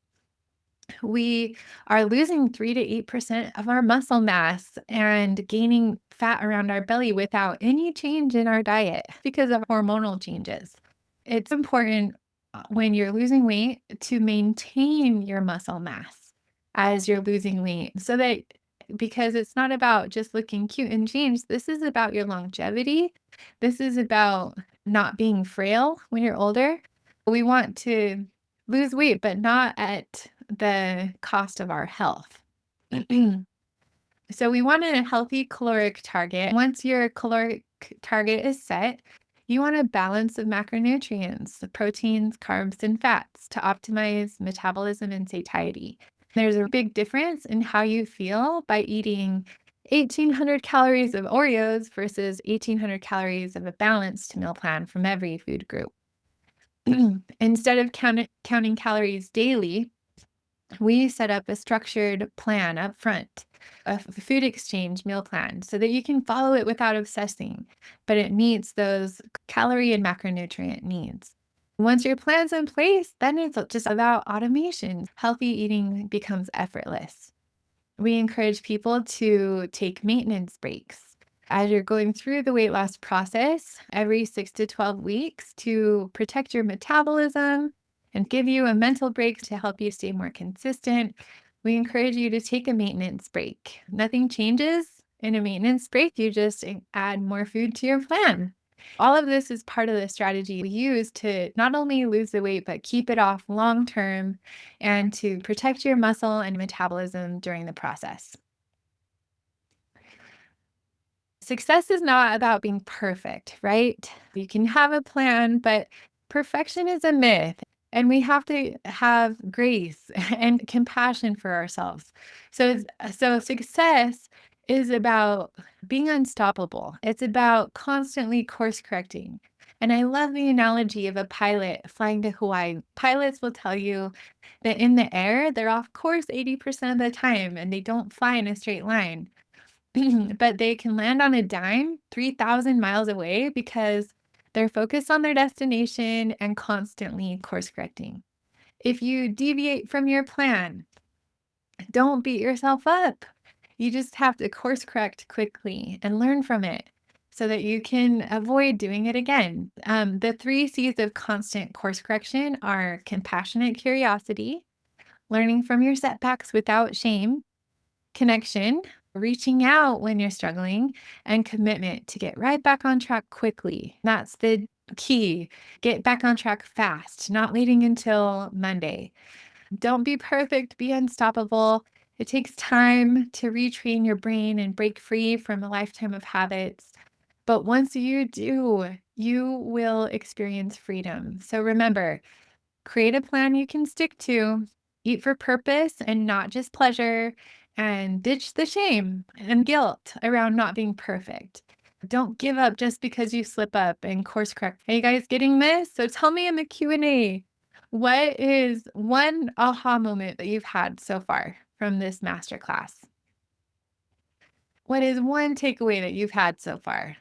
we are losing 3 to 8% of our muscle mass and gaining fat around our belly without any change in our diet because of hormonal changes. It's important when you're losing weight to maintain your muscle mass as you're losing weight so that because it's not about just looking cute in jeans, this is about your longevity. This is about not being frail when you're older. We want to lose weight, but not at the cost of our health. So we want a healthy caloric target. Once your caloric target is set, you want a balance of macronutrients, the proteins, carbs, and fats to optimize metabolism and satiety. There's a big difference in how you feel by eating 1,800 calories of Oreos versus 1,800 calories of a balanced meal plan from every food group. Instead of counting calories daily, We set up a structured plan up front, a food exchange meal plan, so that you can follow it without obsessing, but it meets those calorie and macronutrient needs. Once your plan's in place, then it's just about automation. Healthy eating becomes effortless. We encourage people to take maintenance breaks as you're going through the weight loss process every 6 to 12 weeks to protect your metabolism and give you a mental break to help you stay more consistent. We encourage you to take a maintenance break. Nothing changes in a maintenance break. You just add more food to your plan. All of this is part of the strategy we use to not only lose the weight, but keep it off long term and to protect your muscle and metabolism during the process. Success is not about being perfect, right? You can have a plan, but perfection is a myth. And we have to have grace and compassion for ourselves. So success is about being unstoppable. It's about constantly course correcting. And I love the analogy of a pilot flying to Hawaii. Pilots will tell you that in the air, they're off course 80% of the time and they don't fly in a straight line. But they can land on a dime 3,000 miles away because they're focused on their destination and constantly course correcting. If you deviate from your plan, don't beat yourself up. You just have to course correct quickly and learn from it so that you can avoid doing it again. The 3 C's of constant course correction are compassionate curiosity, learning from your setbacks without shame, connection, reaching out when you're struggling, and commitment to get right back on track quickly. That's the key. Get back on track fast, not waiting until Monday. Don't be perfect, be unstoppable. It takes time to retrain your brain and break free from a lifetime of habits. But once you do, you will experience freedom. So remember, create a plan you can stick to, eat for purpose and not just pleasure, and ditch the shame and guilt around not being perfect. Don't give up just because you slip up and course correct. Are you guys getting this? So tell me in the Q&A, what is one aha moment that you've had so far from this masterclass? What is one takeaway that you've had so far?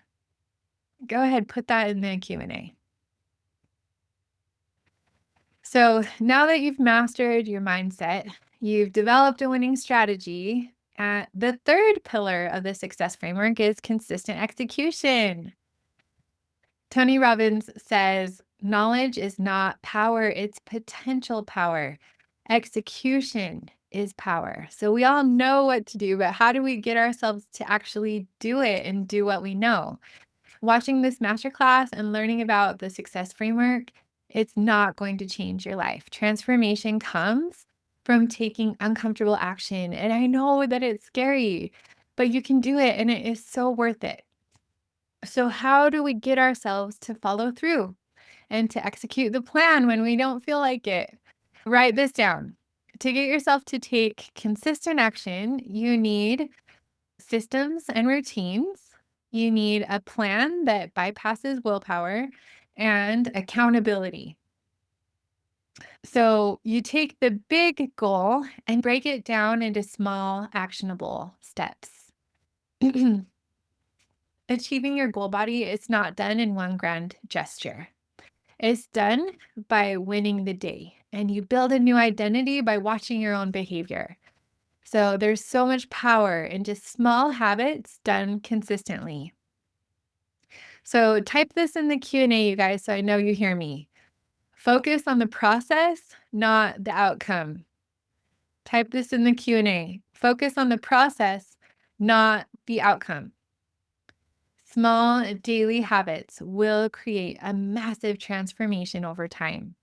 Go ahead, put that in the Q&A. So now that you've mastered your mindset, you've developed a winning strategy. The third pillar of the success framework is consistent execution. Tony Robbins says, knowledge is not power, it's potential power. Execution is power. So we all know what to do, but how do we get ourselves to actually do it and do what we know? Watching this masterclass and learning about the success framework, it's not going to change your life. Transformation comes from taking uncomfortable action. And I know that it's scary, but you can do it and it is so worth it. So, how do we get ourselves to follow through and to execute the plan when we don't feel like it? Write this down. To get yourself to take consistent action, you need systems and routines. You need a plan that bypasses willpower and accountability. So you take the big goal and break it down into small, actionable steps. Achieving your goal body is not done in one grand gesture. It's done by winning the day. And you build a new identity by watching your own behavior. So there's so much power in just small habits done consistently. So type this in the Q&A, you guys, so I know you hear me. Focus on the process, not the outcome. Type this in the Q&A. Focus on the process, not the outcome. Small daily habits will create a massive transformation over time.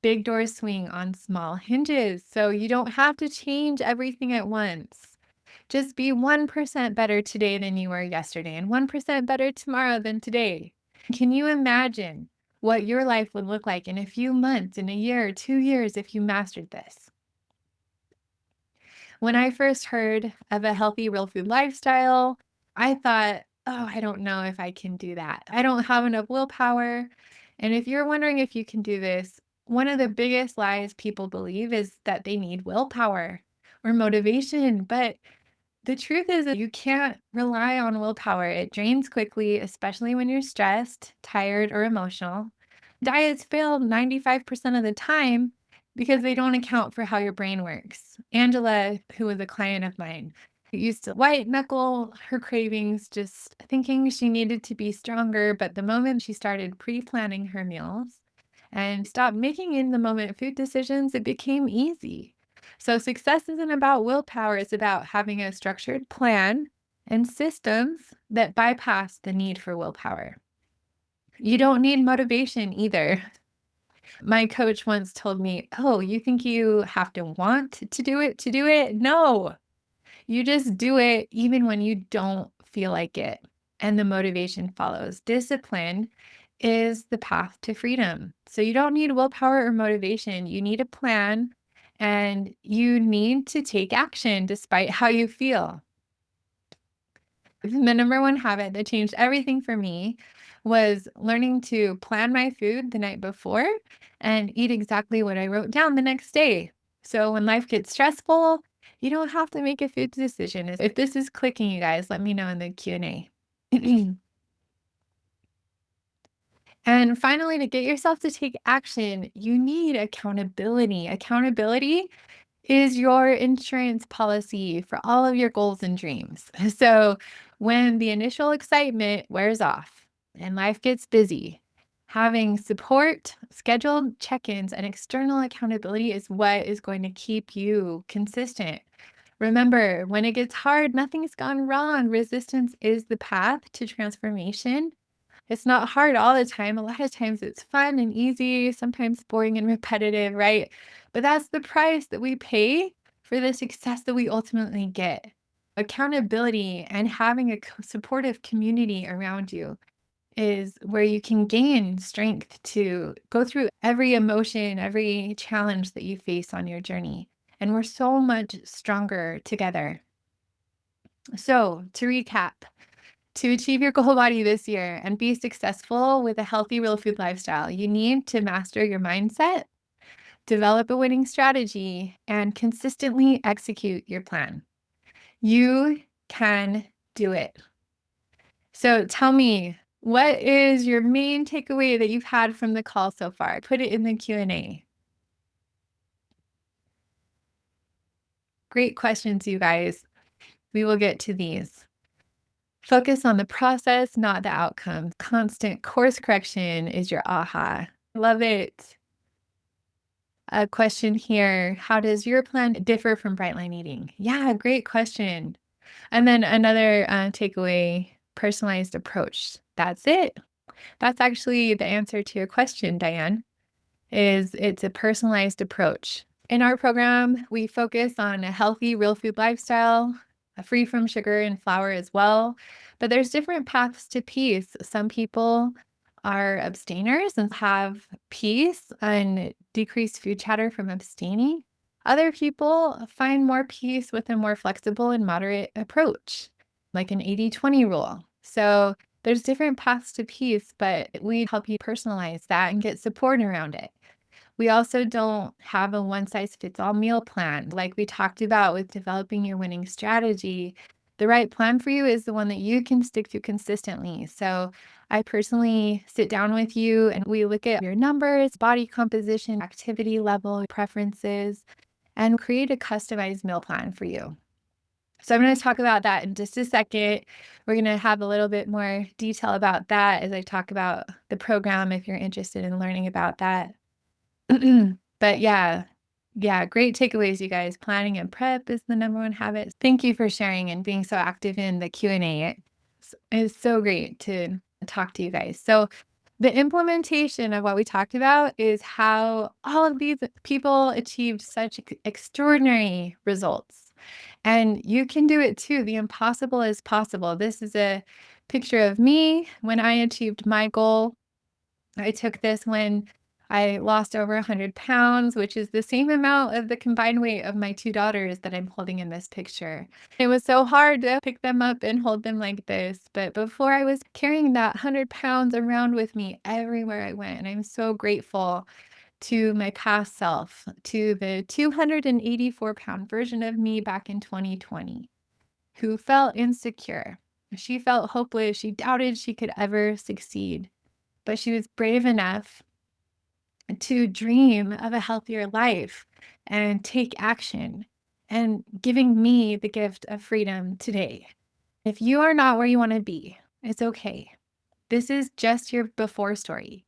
Big doors swing on small hinges, so you don't have to change everything at once. Just be 1% better today than you were yesterday and 1% better tomorrow than today. Can you imagine what your life would look like in a few months, in a year, 2 years if you mastered this? When I first heard of a healthy real food lifestyle, I thought, oh, I don't know if I can do that. I don't have enough willpower. And if you're wondering if you can do this, One of the biggest lies people believe is that they need willpower or motivation, but the truth is that you can't rely on willpower. It drains quickly, especially when you're stressed, tired, or emotional. Diets fail 95% of the time because they don't account for how your brain works. Angela, who was a client of mine, used to white knuckle her cravings, just thinking she needed to be stronger. But the moment she started pre planning her meals and stopped making in the moment food decisions, it became easy. So, success isn't about willpower, it's about having a structured plan and systems that bypass the need for willpower. You don't need motivation either. My coach once told me, "Oh, you think you have to want to do it to do it? No, you just do it even when you don't feel like it." And the motivation follows. Discipline is the path to freedom. So you don't need willpower or motivation. You need a plan and you need to take action despite how you feel. The number one habit that changed everything for me was learning to plan my food the night before and eat exactly what I wrote down the next day. So when life gets stressful, you don't have to make a food decision. If this is clicking, you guys, let me know in the Q&A. And finally, to get yourself to take action, you need accountability. Accountability is your insurance policy for all of your goals and dreams. So when the initial excitement wears off and life gets busy, having support, scheduled check ins, and external accountability is what is going to keep you consistent. Remember, when it gets hard, nothing's gone wrong. Resistance is the path to transformation. It's not hard all the time. A lot of times it's fun and easy, sometimes boring and repetitive, right? But that's the price that we pay for the success that we ultimately get. Accountability and having a supportive community around you is where you can gain strength to go through every emotion, every challenge that you face on your journey. And we're so much stronger together. So, to recap, to achieve your goal body this year and be successful with a healthy real food lifestyle, you need to master your mindset, develop a winning strategy, and consistently execute your plan. You can do it. So tell me, what is your main takeaway that you've had from the call so far? Put it in the Q&A. Great questions, you guys. We will get to these. Focus on the process, not the outcome. Constant course correction is your aha. Love it. A question here. How does your plan differ from bright line eating? Yeah, great question. And then another takeaway, personalized approach. That's it. That's actually the answer to your question, Diane, is it's a personalized approach. In our program, we focus on a healthy real food lifestyle, free from sugar and flour as well. But there's different paths to peace. Some people are abstainers and have peace and decreased food chatter from abstaining. Other people find more peace with a more flexible and moderate approach, like an 80-20 rule. So there's different paths to peace, but we help you personalize that and get support around it. We also don't have a one size fits all meal plan. Like we talked about with developing your winning strategy, the right plan for you is the one that you can stick to consistently. So I personally sit down with you and we look at your numbers, body composition, activity level, preferences, and create a customized meal plan for you. So I'm going to talk about that in just a second. We're going to have a little bit more detail about that as I talk about the program if you're interested in learning about that. But yeah, great takeaways, you guys. Planning and prep is the number one habit. Thank you for sharing and being so active in the Q&A. It's so great to talk to you guys. So the implementation of what we talked about is how all of these people achieved such extraordinary results. And you can do it too. The impossible is possible. This is a picture of me when I achieved my goal. I took this when I lost over 100 pounds, which is the same amount of the combined weight of my two daughters that I'm holding in this picture. It was so hard to pick them up and hold them like this. But before I was carrying that 100 pounds around with me everywhere I went. And I'm so grateful to my past self, to the 284-pound version of me back in 2020, who felt insecure. She felt hopeless. She doubted she could ever succeed, but she was brave enough to dream of a healthier life and take action and giving me the gift of freedom today. If you are not where you want to be, it's okay. This is just your before story.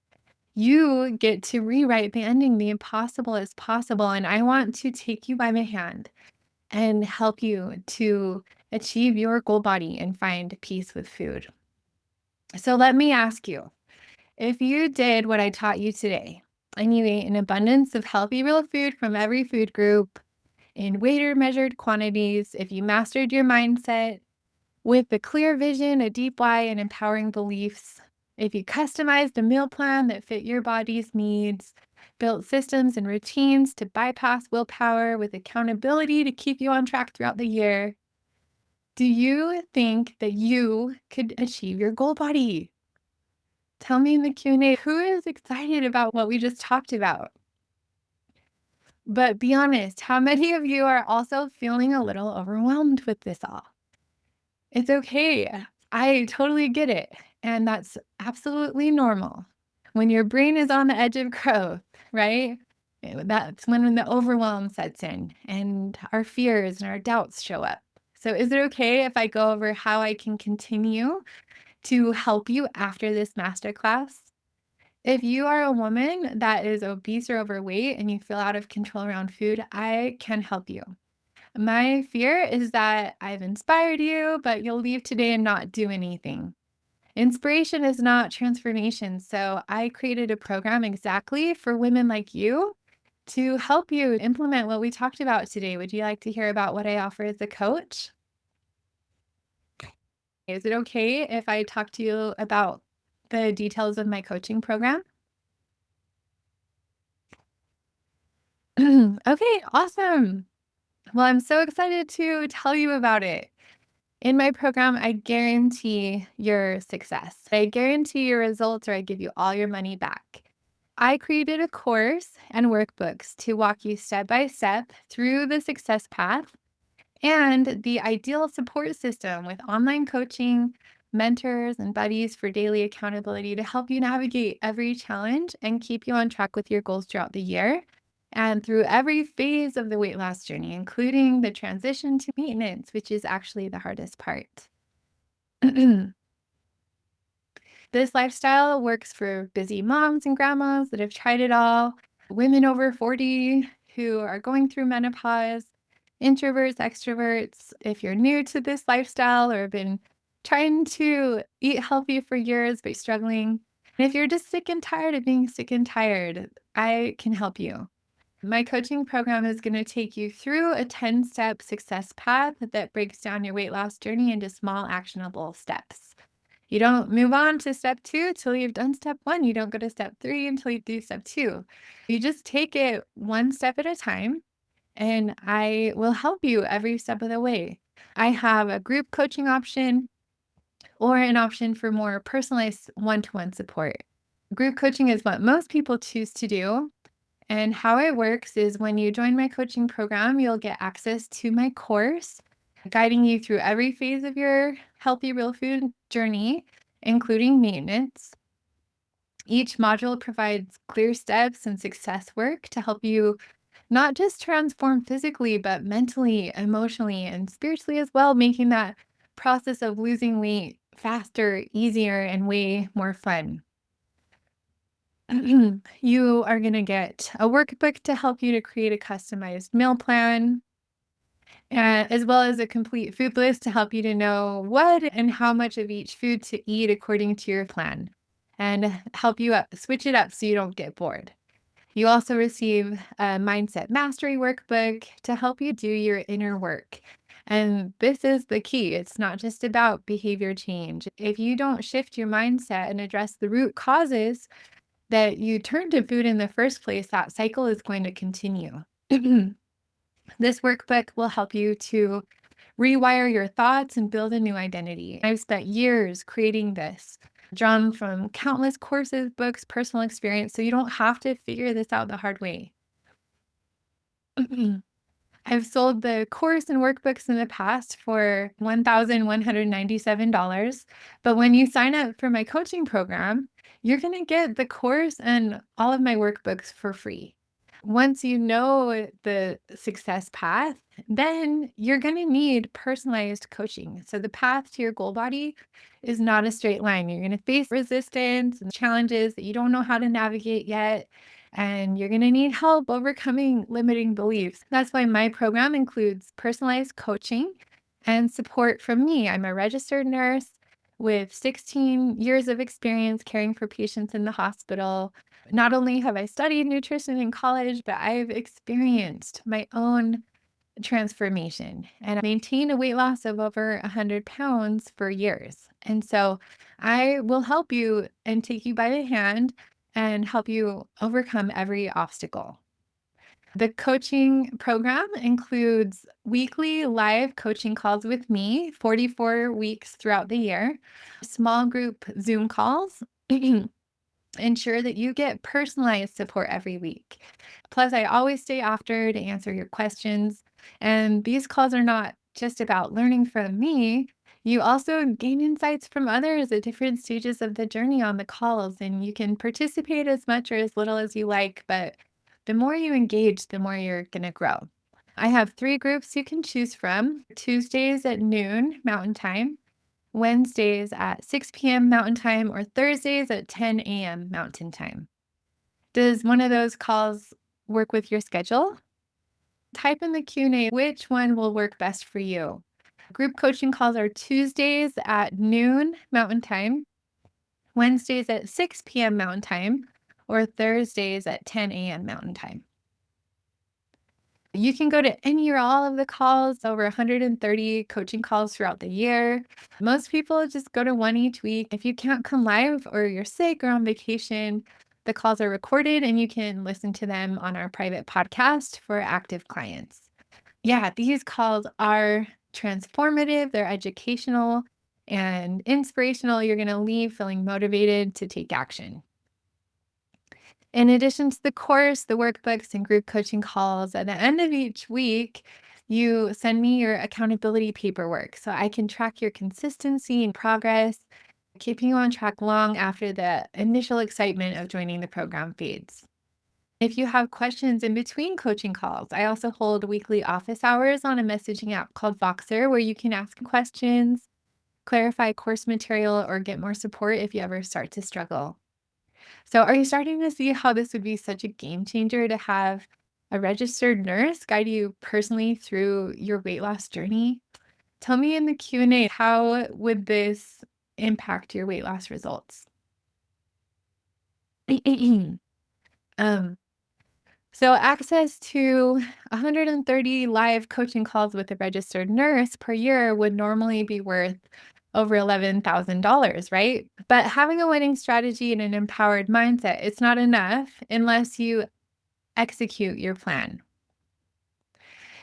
You get to rewrite the ending. The impossible is possible. And I want to take you by the hand and help you to achieve your goal body and find peace with food. So let me ask you, if you did what I taught you today and you ate an abundance of healthy, real food from every food group in weighted measured quantities, if you mastered your mindset with a clear vision, a deep why, and empowering beliefs, if you customized a meal plan that fit your body's needs, built systems and routines to bypass willpower with accountability to keep you on track throughout the year, do you think that you could achieve your goal body? Tell me in the Q&A, who is excited about what we just talked about? But be honest, how many of you are also feeling a little overwhelmed with this all? It's okay. I totally get it. And that's absolutely normal. When your brain is on the edge of growth, right? That's when the overwhelm sets in and our fears and our doubts show up. So, is it okay if I go over how I can continue to help you after this masterclass? If you are a woman that is obese or overweight and you feel out of control around food, I can help you. My fear is that I've inspired you, but you'll leave today and not do anything. Inspiration is not transformation. So I created a program exactly for women like you to help you implement what we talked about today. Would you like to hear about what I offer as a coach? Is it okay if I talk to you about the details of my coaching program? Okay, awesome. Well, I'm so excited to tell you about it. In my program, I guarantee your success. I guarantee your results, or I give you all your money back. I created a course and workbooks to walk you step by step through the success path and the ideal support system with online coaching, mentors, and buddies for daily accountability to help you navigate every challenge and keep you on track with your goals throughout the year and through every phase of the weight loss journey, including the transition to maintenance, which is actually the hardest part. This lifestyle works for busy moms and grandmas that have tried it all, women over 40 who are going through menopause, introverts, extroverts. If you're new to this lifestyle or have been trying to eat healthy for years but struggling, and if you're just sick and tired of being sick and tired, I can help you. My coaching program is going to take you through a 10-step success path that breaks down your weight loss journey into small, actionable steps. You don't move on to step 2 till you've done step 1. You don't go to step 3 until you do step 2. You just take it one step at a time, and I will help you every step of the way. I have a group coaching option or an option for more personalized one-to-one support. Group coaching is what most people choose to do. And how it works is when you join my coaching program, you'll get access to my course, guiding you through every phase of your healthy real food journey, including maintenance. Each module provides clear steps and success work to help you not just transform physically, but mentally, emotionally, and spiritually as well, making that process of losing weight faster, easier, and way more fun. You are going to get a workbook to help you to create a customized meal plan, as well as a complete food list to help you to know what and how much of each food to eat according to your plan and help you switch it up so you don't get bored. You also receive a mindset mastery workbook to help you do your inner work. And this is the key. It's not just about behavior change. If you don't shift your mindset and address the root causes that you turn to food in the first place, that cycle is going to continue. This workbook will help you to rewire your thoughts and build a new identity. I've spent years creating this. drawn from countless courses, books, personal experience, so you don't have to figure this out the hard way. I've sold the course and workbooks in the past for $1,197. But when you sign up for my coaching program, you're going to get the course and all of my workbooks for free. Once you know the success path, then you're going to need personalized coaching. So the path to your goal body is not a straight line. You're going to face resistance and challenges that you don't know how to navigate yet. And you're going to need help overcoming limiting beliefs. That's why my program includes personalized coaching and support from me. I'm a registered nurse with 16 years of experience caring for patients in the hospital. Not only have I studied nutrition in college, but I've experienced my own transformation and I maintained a weight loss of over 100 pounds for years. And so I will help you and take you by the hand and help you overcome every obstacle. The coaching program includes weekly live coaching calls with me, 44 weeks throughout the year, small group Zoom calls. Ensure that you get personalized support every week. Plus, I always stay after to answer your questions. And these calls are not just about learning from me. You also gain insights from others at different stages of the journey on the calls, and you can participate as much or as little as you like. But the more you engage, the more you're going to grow. I have 3 groups you can choose from: Tuesdays at noon Mountain Time, Wednesdays at 6 p.m. Mountain Time, or Thursdays at 10 a.m. Mountain Time. Does one of those calls work with your schedule? Type in the Q&A which one will work best for you. Group coaching calls are Tuesdays at noon Mountain Time, Wednesdays at 6 p.m. Mountain Time, or Thursdays at 10 a.m. Mountain Time. You can go to any or all of the calls, over 130 coaching calls throughout the year. Most people just go to one each week. If you can't come live or you're sick or on vacation, the calls are recorded and you can listen to them on our private podcast for active clients. Yeah, these calls are transformative, they're educational and inspirational. You're going to leave feeling motivated to take action. In addition to the course, the workbooks, and group coaching calls, at the end of each week, you send me your accountability paperwork so I can track your consistency and progress, keeping you on track long after the initial excitement of joining the program fades. If you have questions in between coaching calls, I also hold weekly office hours on a messaging app called Voxer where you can ask questions, clarify course material, or get more support if you ever start to struggle. So, are you starting to see how this would be such a game changer to have a registered nurse guide you personally through your weight loss journey? Tell me in the Q&A, how would this impact your weight loss results? um, so access to 130 live coaching calls with a registered nurse per year would normally be worth over $11,000, right? But having a winning strategy and an empowered mindset, it's not enough unless you execute your plan.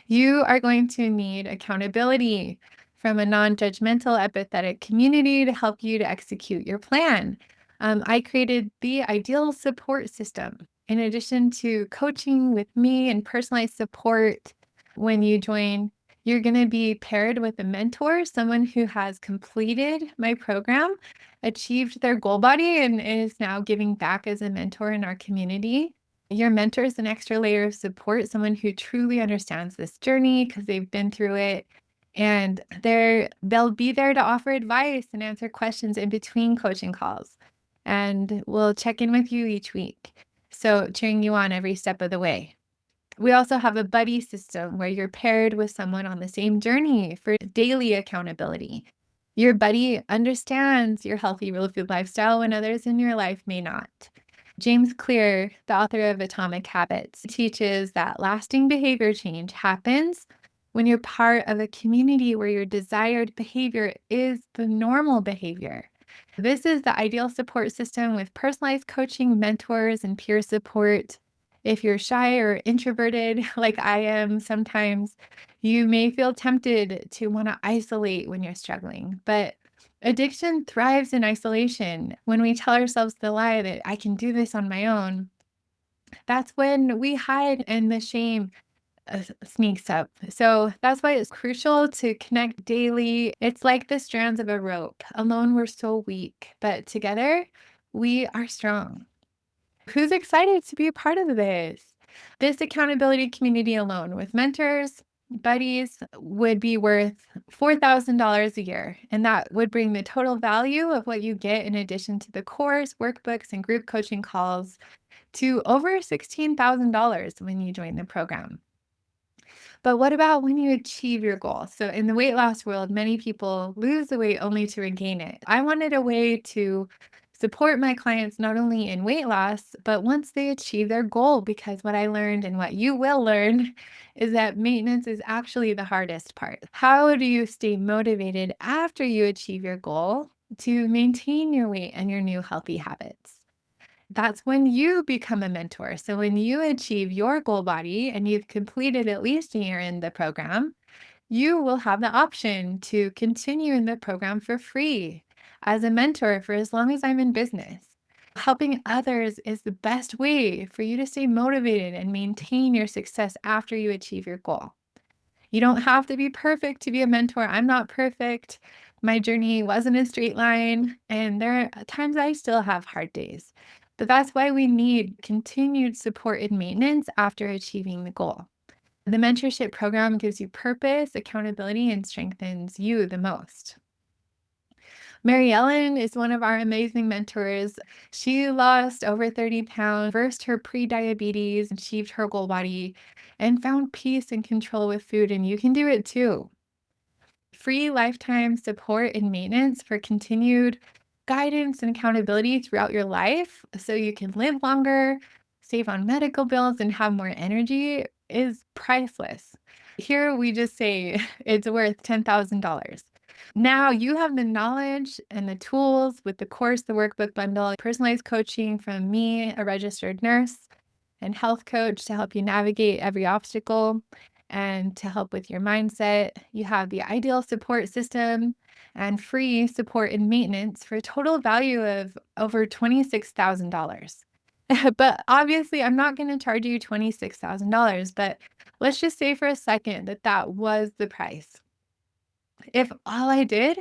You are going to need accountability from a non-judgmental, empathetic community to help you to execute your plan. I created the ideal support system. In addition to coaching with me and personalized support, when you join, you're going to be paired with a mentor, someone who has completed my program, achieved their goal body, and is now giving back as a mentor in our community. Your mentor is an extra layer of support, someone who truly understands this journey because they've been through it. And they'll be there to offer advice and answer questions in between coaching calls. And we'll check in with you each week. So cheering you on every step of the way. We also have a buddy system where you're paired with someone on the same journey for daily accountability. Your buddy understands your healthy real food lifestyle when others in your life may not. James Clear, the author of Atomic Habits, teaches that lasting behavior change happens when you're part of a community where your desired behavior is the normal behavior. This is the ideal support system with personalized coaching, mentors, and peer support. If you're shy or introverted, like I am sometimes, you may feel tempted to want to isolate when you're struggling. But Addiction thrives in isolation. When we tell ourselves the lie that I can do this on my own, that's when we hide and the shame sneaks up. So that's why it's crucial to connect daily. It's like the strands of a rope. Alone, we're so weak, but together, we are strong. Who's excited to be a part of this? This accountability community alone with mentors, buddies would be worth $4,000 a year. And that would bring the total value of what you get in addition to the course, workbooks, and group coaching calls to over $16,000 when you join the program. But what about when you achieve your goal? So, in the weight loss world, many people lose the weight only to regain it. I wanted a way to support my clients not only in weight loss, but once they achieve their goal, because what I learned and what you will learn is that maintenance is actually the hardest part. How do you stay motivated after you achieve your goal to maintain your weight and your new healthy habits? That's when you become a mentor. So when you achieve your goal body and you've completed at least a year in the program, you will have the option to continue in the program for free as a mentor for as long as I'm in business. Helping others is the best way for you to stay motivated and maintain your success after you achieve your goal. You don't have to be perfect to be a mentor. I'm not perfect. My journey wasn't a straight line, and there are times I still have hard days. But that's why we need continued support and maintenance after achieving the goal. The mentorship program gives you purpose, accountability, and strengthens you the most. Mary Ellen is one of our amazing mentors. She lost over 30 pounds, reversed her pre-diabetes, achieved her goal body, and found peace and control with food. And you can do it too. Free lifetime support and maintenance for continued guidance and accountability throughout your life so you can live longer, save on medical bills, and have more energy is priceless. Here we just say it's worth $10,000. Now you have the knowledge and the tools with the course, the workbook bundle, personalized coaching from me, a registered nurse and health coach to help you navigate every obstacle and to help with your mindset. You have the ideal support system and free support and maintenance for a total value of over $26,000. But obviously, I'm not going to charge you $26,000, but let's just say for a second that that was the price. If all I did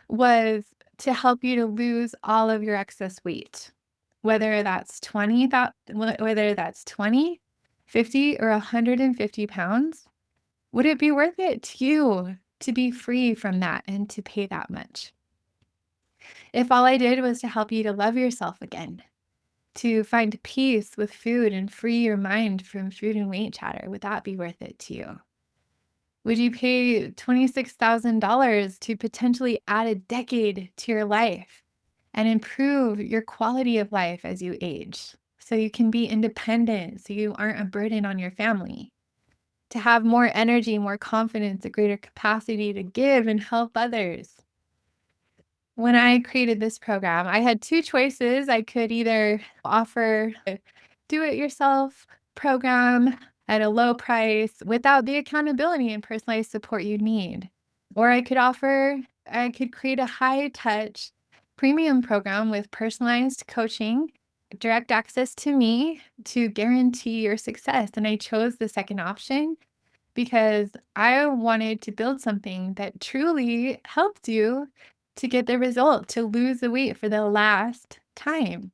was to help you to lose all of your excess weight, whether that's 20, 50, or 150 pounds, would it be worth it to you to be free from that and to pay that much? If all I did was to help you to love yourself again, to find peace with food and free your mind from food and weight chatter, would that be worth it to you? Would you pay $26,000 to potentially add a decade to your life and improve your quality of life as you age so you can be independent, so you aren't a burden on your family? To have more energy, more confidence, a greater capacity to give and help others. When I created this program, I had two choices. I could either offer a do it yourself program at a low price without the accountability and personalized support you need, or I could create a high touch premium program with personalized coaching, direct access to me to guarantee your success. And I chose the second option because I wanted to build something that truly helped you to get the result, to lose the weight for the last time.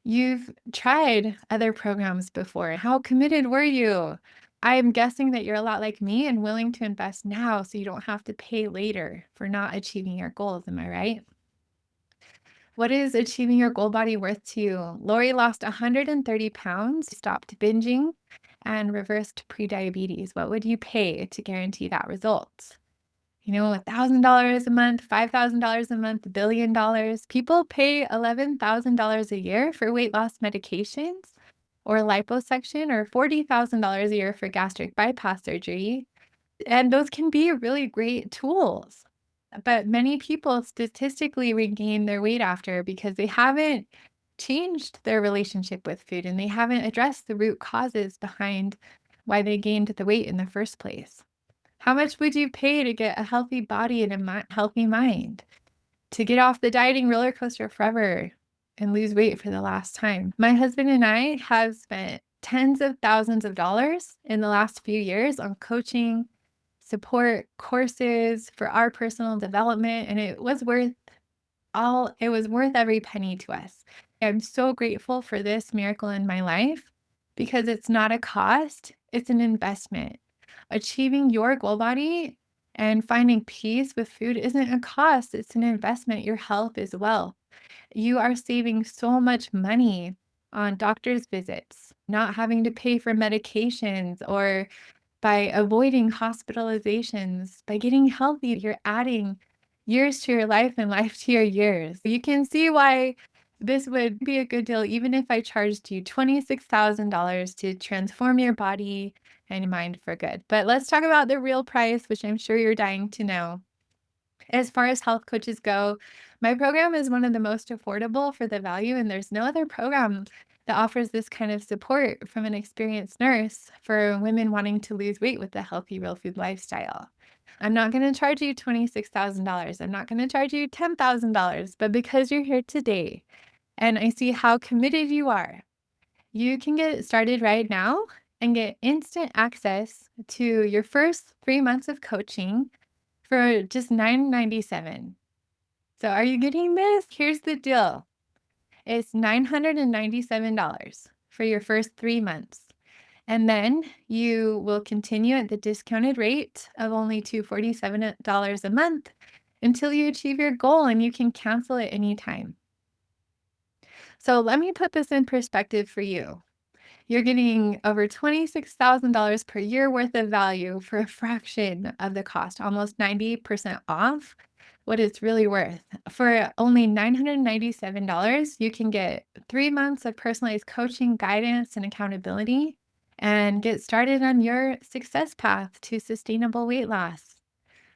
You've tried other programs before. How committed were you? I'm guessing that you're a lot like me and willing to invest now so you don't have to pay later for not achieving your goals. Am I right? What is achieving your goal body worth to you? Lori lost 130 pounds, stopped binging, and reversed prediabetes. What would you pay to guarantee that result? $1,000 a month, $5,000 a month, $1 billion. People pay $11,000 a year for weight loss medications or liposuction, or $40,000 a year for gastric bypass surgery. And those can be really great tools. But many people statistically regain their weight after because they haven't changed their relationship with food and they haven't addressed the root causes behind why they gained the weight in the first place. How much would you pay to get a healthy body and a healthy mind? to get off the dieting roller coaster forever and lose weight for the last time. My husband and I have spent tens of thousands of dollars in the last few years on coaching, support, courses for our personal development, and it was worth every penny to us. I'm so grateful for this miracle in my life because it's not a cost, it's an investment. Achieving your goal body and finding peace with food isn't a cost, it's an investment. Your health is wealth. You are saving so much money on doctor's visits, not having to pay for medications, or by avoiding hospitalizations. By getting healthy, you're adding years to your life and life to your years. You can see why this would be a good deal, even if I charged you $26,000 to transform your body and your mind for good. But let's talk about the real price, which I'm sure you're dying to know. As far as health coaches go, my program is one of the most affordable for the value, and there's no other program that offers this kind of support from an experienced nurse for women wanting to lose weight with a healthy, real food lifestyle. I'm not going to charge you $26,000. I'm not going to charge you $10,000, but because you're here today and I see how committed you are, you can get started right now and get instant access to your first 3 months of coaching for just $997. So are you getting this? Here's the deal. It's $997 for your first 3 months. And then you will continue at the discounted rate of only $247 a month until you achieve your goal, and you can cancel it anytime. So let me put this in perspective for you. You're getting over $26,000 per year worth of value for a fraction of the cost, almost 90% off what it's really worth. For only $997, you can get 3 months of personalized coaching, guidance, and accountability, and get started on your success path to sustainable weight loss.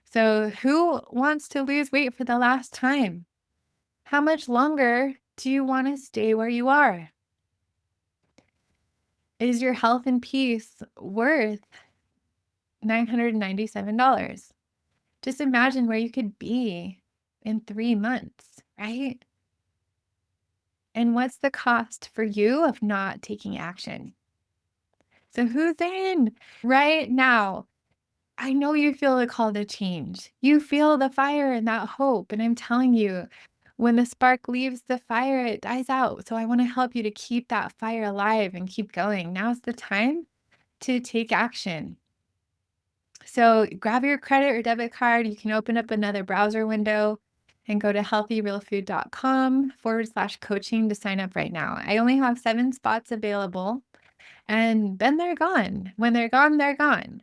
So, who wants to lose weight for the last time? How much longer do you want to stay where you are? Is your health and peace worth $997? Just imagine where you could be in 3 months, right? And what's the cost for you of not taking action? So who's in right now? I know you feel a call to change. You feel the fire and that hope. And I'm telling you, when the spark leaves the fire, it dies out. So I want to help you to keep that fire alive and keep going. Now's the time to take action. So grab your credit or debit card. You can open up another browser window and go to healthyrealfood.com/coaching to sign up right now. I only have 7 spots available, and then they're gone. When they're gone, they're gone.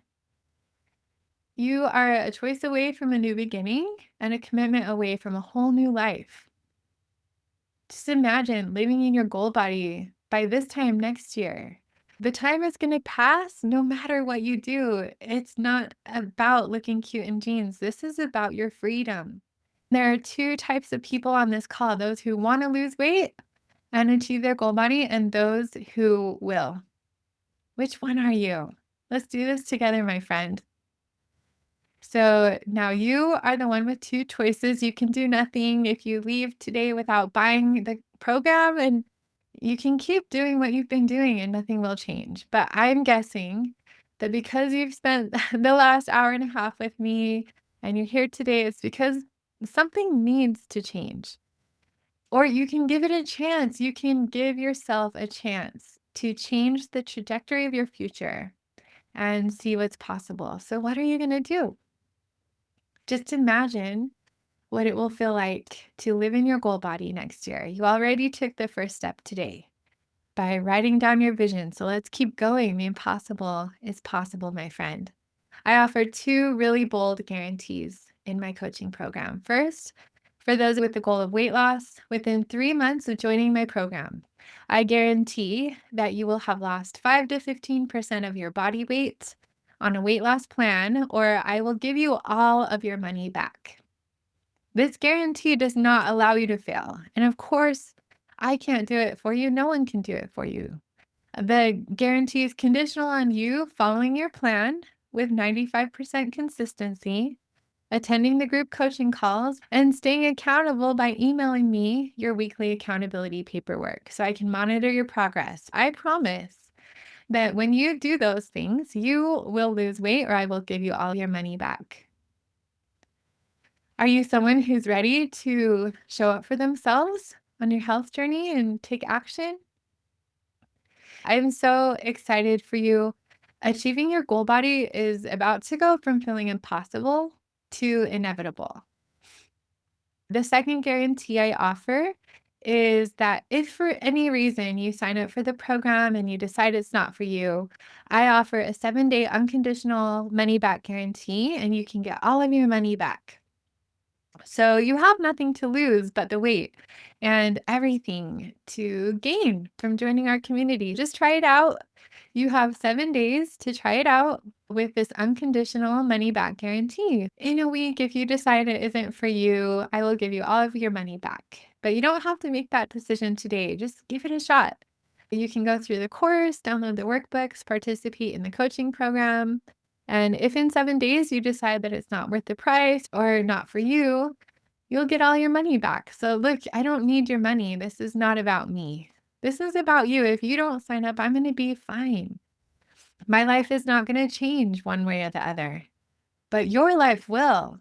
You are a choice away from a new beginning and a commitment away from a whole new life. Just imagine living in your goal body by this time next year. The time is going to pass no matter what you do. It's not about looking cute in jeans. This is about your freedom. There are 2 types of people on this call: those who want to lose weight and achieve their goal body, and those who will. Which one are you? Let's do this together, my friend. So now you are the one with 2 choices. You can do nothing if you leave today without buying the program, and you can keep doing what you've been doing and nothing will change. But I'm guessing that because you've spent the last hour and a half with me and you're here today, it's because something needs to change. Or you can give it a chance. You can give yourself a chance to change the trajectory of your future and see what's possible. So, what are you going to do? Just imagine what it will feel like to live in your goal body next year. You already took the first step today by writing down your vision. So let's keep going. The impossible is possible, my friend. I offer 2 really bold guarantees in my coaching program. First, for those with the goal of weight loss, within 3 months of joining my program, I guarantee that you will have lost 5 to 15% of your body weight on a weight loss plan, or I will give you all of your money back. This guarantee does not allow you to fail. And of course, I can't do it for you. No one can do it for you. The guarantee is conditional on you following your plan with 95% consistency attending the group coaching calls, and staying accountable by emailing me your weekly accountability paperwork so I can monitor your progress. I promise that when you do those things, you will lose weight or I will give you all your money back. Are you someone who's ready to show up for themselves on your health journey and take action? I'm so excited for you. Achieving your goal body is about to go from feeling impossible to inevitable. The second guarantee I offer is that if for any reason you sign up for the program and you decide it's not for you, I offer a 7-day unconditional money back guarantee and you can get all of your money back. So you have nothing to lose but the weight and everything to gain from joining our community. Just try it out. You have 7 days to try it out with this unconditional money back guarantee. In a week, if you decide it isn't for you, I will give you all of your money back. But you don't have to make that decision today. Just give it a shot. You can go through the course, download the workbooks, participate in the coaching program. And if in 7 days you decide that it's not worth the price or not for you, you'll get all your money back. So, look, I don't need your money. This is not about me. This is about you. If you don't sign up, I'm going to be fine. My life is not going to change one way or the other, but your life will.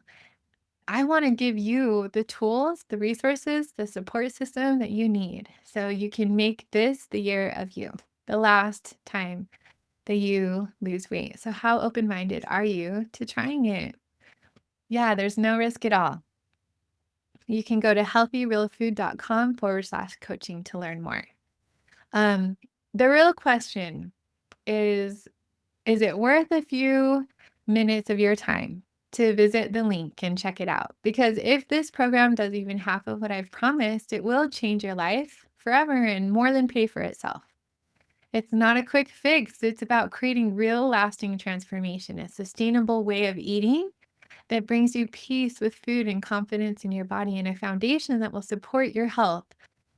I want to give you the tools, the resources, the support system that you need so you can make this the year of you, the last time that you lose weight. So, how open minded are you to trying it? Yeah, there's no risk at all. You can go to healthyrealfood.com/coaching to learn more. Um, the real question is it worth a few minutes of your time to visit the link and check it out? Because if this program does even half of what I've promised, it will change your life forever and more than pay for itself. It's not a quick fix. It's about creating real lasting transformation, a sustainable way of eating that brings you peace with food and confidence in your body and a foundation that will support your health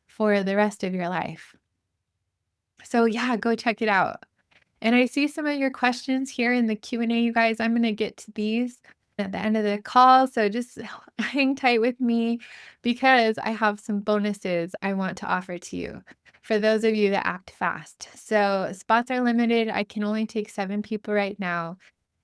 for the rest of your life. So yeah, go check it out. And I see some of your questions here in the Q&A, you guys. I'm going to get to these at the end of the call. So just hang tight with me because I have some bonuses I want to offer to you for those of you that act fast. So spots are limited. I can only take 7 people right now.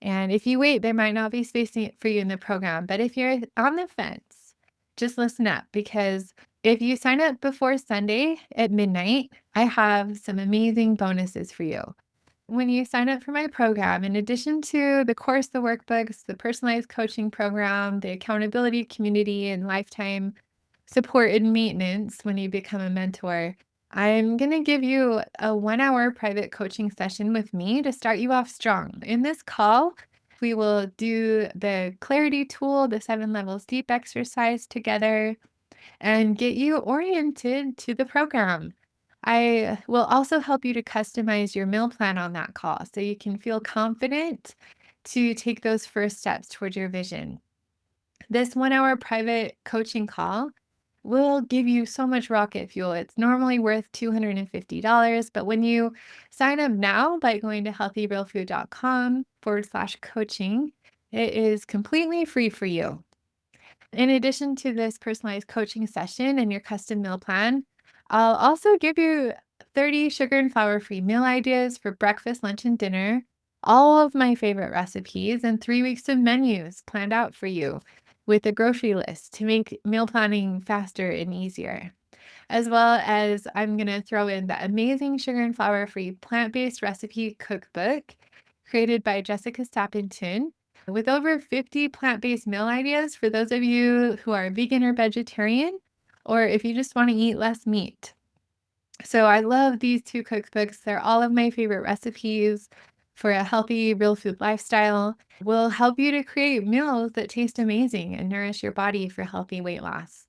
And if you wait, there might not be space for you in the program. But if you're on the fence, just listen up because if you sign up before Sunday at midnight, I have some amazing bonuses for you. When you sign up for my program, in addition to the course, the workbooks, the personalized coaching program, the accountability community, and lifetime support and maintenance when you become a mentor, I'm going to give you a 1 hour private coaching session with me to start you off strong. In this call, we will do the clarity tool, the 7 levels deep exercise together, and get you oriented to the program. I will also help you to customize your meal plan on that call so you can feel confident to take those first steps towards your vision. This 1 hour private coaching call will give you so much rocket fuel. It's normally worth $250, but when you sign up now by going to healthyrealfood.com/coaching, it is completely free for you. In addition to this personalized coaching session and your custom meal plan, I'll also give you 30 sugar and flour free meal ideas for breakfast, lunch, and dinner, all of my favorite recipes, and 3 weeks of menus planned out for you with a grocery list to make meal planning faster and easier. As well as I'm going to throw in the amazing sugar and flour free plant-based recipe cookbook created by Jessica Stappington with over 50 plant-based meal ideas for those of you who are vegan or vegetarian, or if you just want to eat less meat. So I love these 2 cookbooks. They're all of my favorite recipes for a healthy, real food lifestyle. Will help you to create meals that taste amazing and nourish your body for healthy weight loss.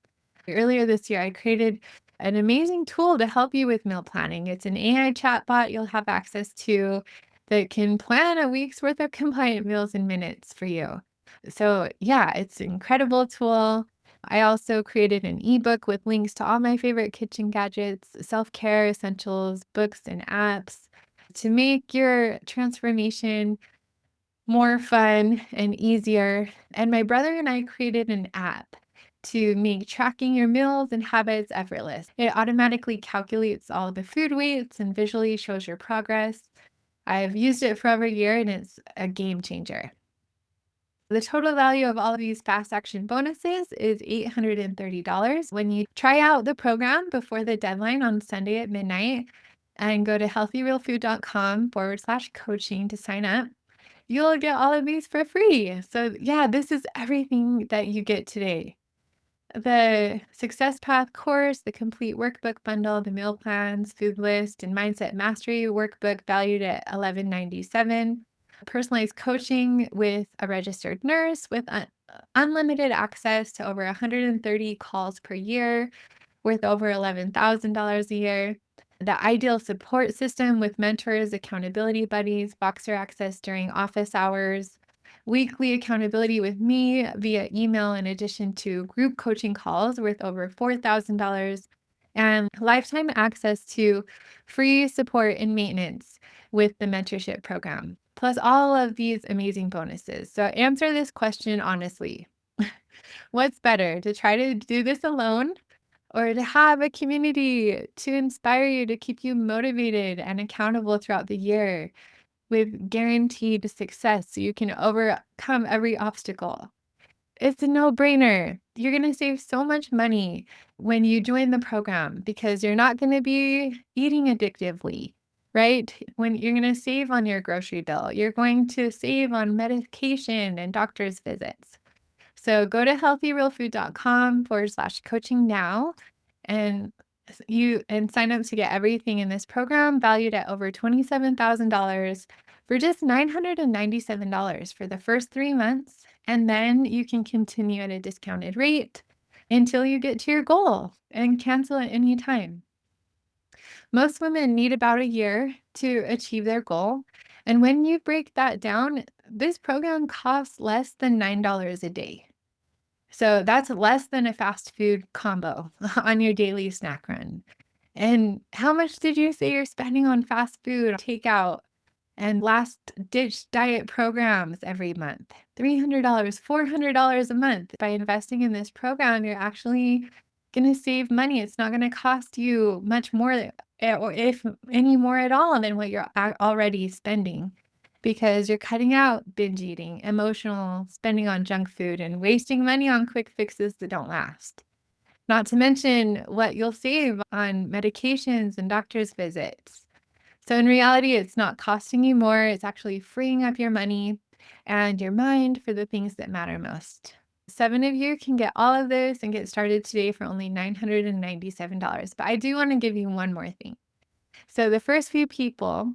Earlier this year, I created an amazing tool to help you with meal planning. It's an AI chatbot you'll have access to that can plan a week's worth of compliant meals in minutes for you. So, yeah, it's an incredible tool. I also created an ebook with links to all my favorite kitchen gadgets, self-care essentials, books, and apps to make your transformation more fun and easier. And my brother and I created an app to make tracking your meals and habits effortless. It automatically calculates all the food weights and visually shows your progress. I've used it for over a year and it's a game changer. The total value of all of these fast action bonuses is $830. When you try out the program before the deadline on Sunday at midnight and go to healthyrealfood.com/coaching to sign up, you'll get all of these for free. So, yeah, this is everything that you get today. The Success Path course, the complete workbook bundle, the meal plans, food list, and mindset mastery workbook valued at $11.97. Personalized coaching with a registered nurse with unlimited access to over 130 calls per year, worth over $11,000 a year. The ideal support system with mentors, accountability buddies, Boxer access during office hours, weekly accountability with me via email, in addition to group coaching calls worth over $4,000, and lifetime access to free support and maintenance with the mentorship program, plus all of these amazing bonuses. So answer this question honestly. What's better, to try to do this alone or to have a community to inspire you, to keep you motivated and accountable throughout the year with guaranteed success so you can overcome every obstacle? It's a no-brainer. You're going to save so much money when you join the program because you're not going to be eating addictively, right? When you're going to save on your grocery bill, you're going to save on medication and doctor's visits. So go to healthyrealfood.com/coaching now and sign up to get everything in this program valued at over $27,000 for just $997 for the first 3 months. And then you can continue at a discounted rate until you get to your goal and cancel at any time. Most women need about a year to achieve their goal. And when you break that down, this program costs less than $9 a day. So that's less than a fast food combo on your daily snack run. And how much did you say you're spending on fast food, takeout, and last ditch diet programs every month? $300, $400 a month. By investing in this program, you're actually going to save money. It's not going to cost you much more, or if any more at all, than what you're already spending, because you're cutting out binge eating, emotional spending on junk food, and wasting money on quick fixes that don't last. Not to mention what you'll save on medications and doctor's visits. So in reality, it's not costing you more. It's actually freeing up your money and your mind for the things that matter most. 7 of you can get all of this and get started today for only $997. But I do want to give you one more thing. So the first few people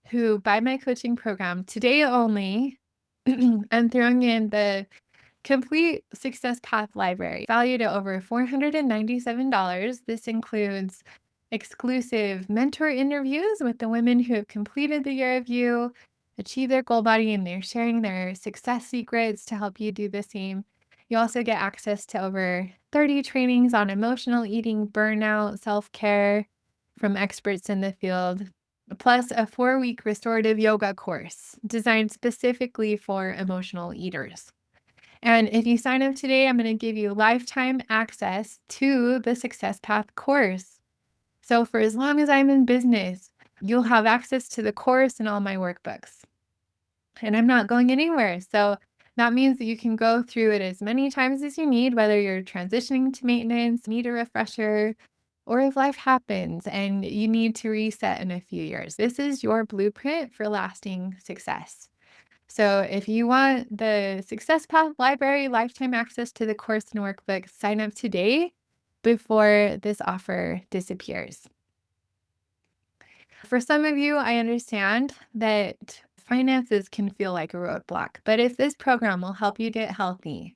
who buy my coaching program today only, I'm throwing in the complete Success Path library, valued at over $497. This includes exclusive mentor interviews with the women who have completed the year of you, achieve their goal body, and they're sharing their success secrets to help you do the same. You also get access to over 30 trainings on emotional eating, burnout, self-care from experts in the field, plus a 4-week restorative yoga course designed specifically for emotional eaters. And if you sign up today, I'm going to give you lifetime access to the Success Path course. So for as long as I'm in business, you'll have access to the course and all my workbooks. And I'm not going anywhere. So that means that you can go through it as many times as you need, whether you're transitioning to maintenance, need a refresher, or if life happens and you need to reset in a few years. This is your blueprint for lasting success. So if you want the Success Path library, lifetime access to the course and workbook, sign up today before this offer disappears. For some of you, I understand that finances can feel like a roadblock, but if this program will help you get healthy,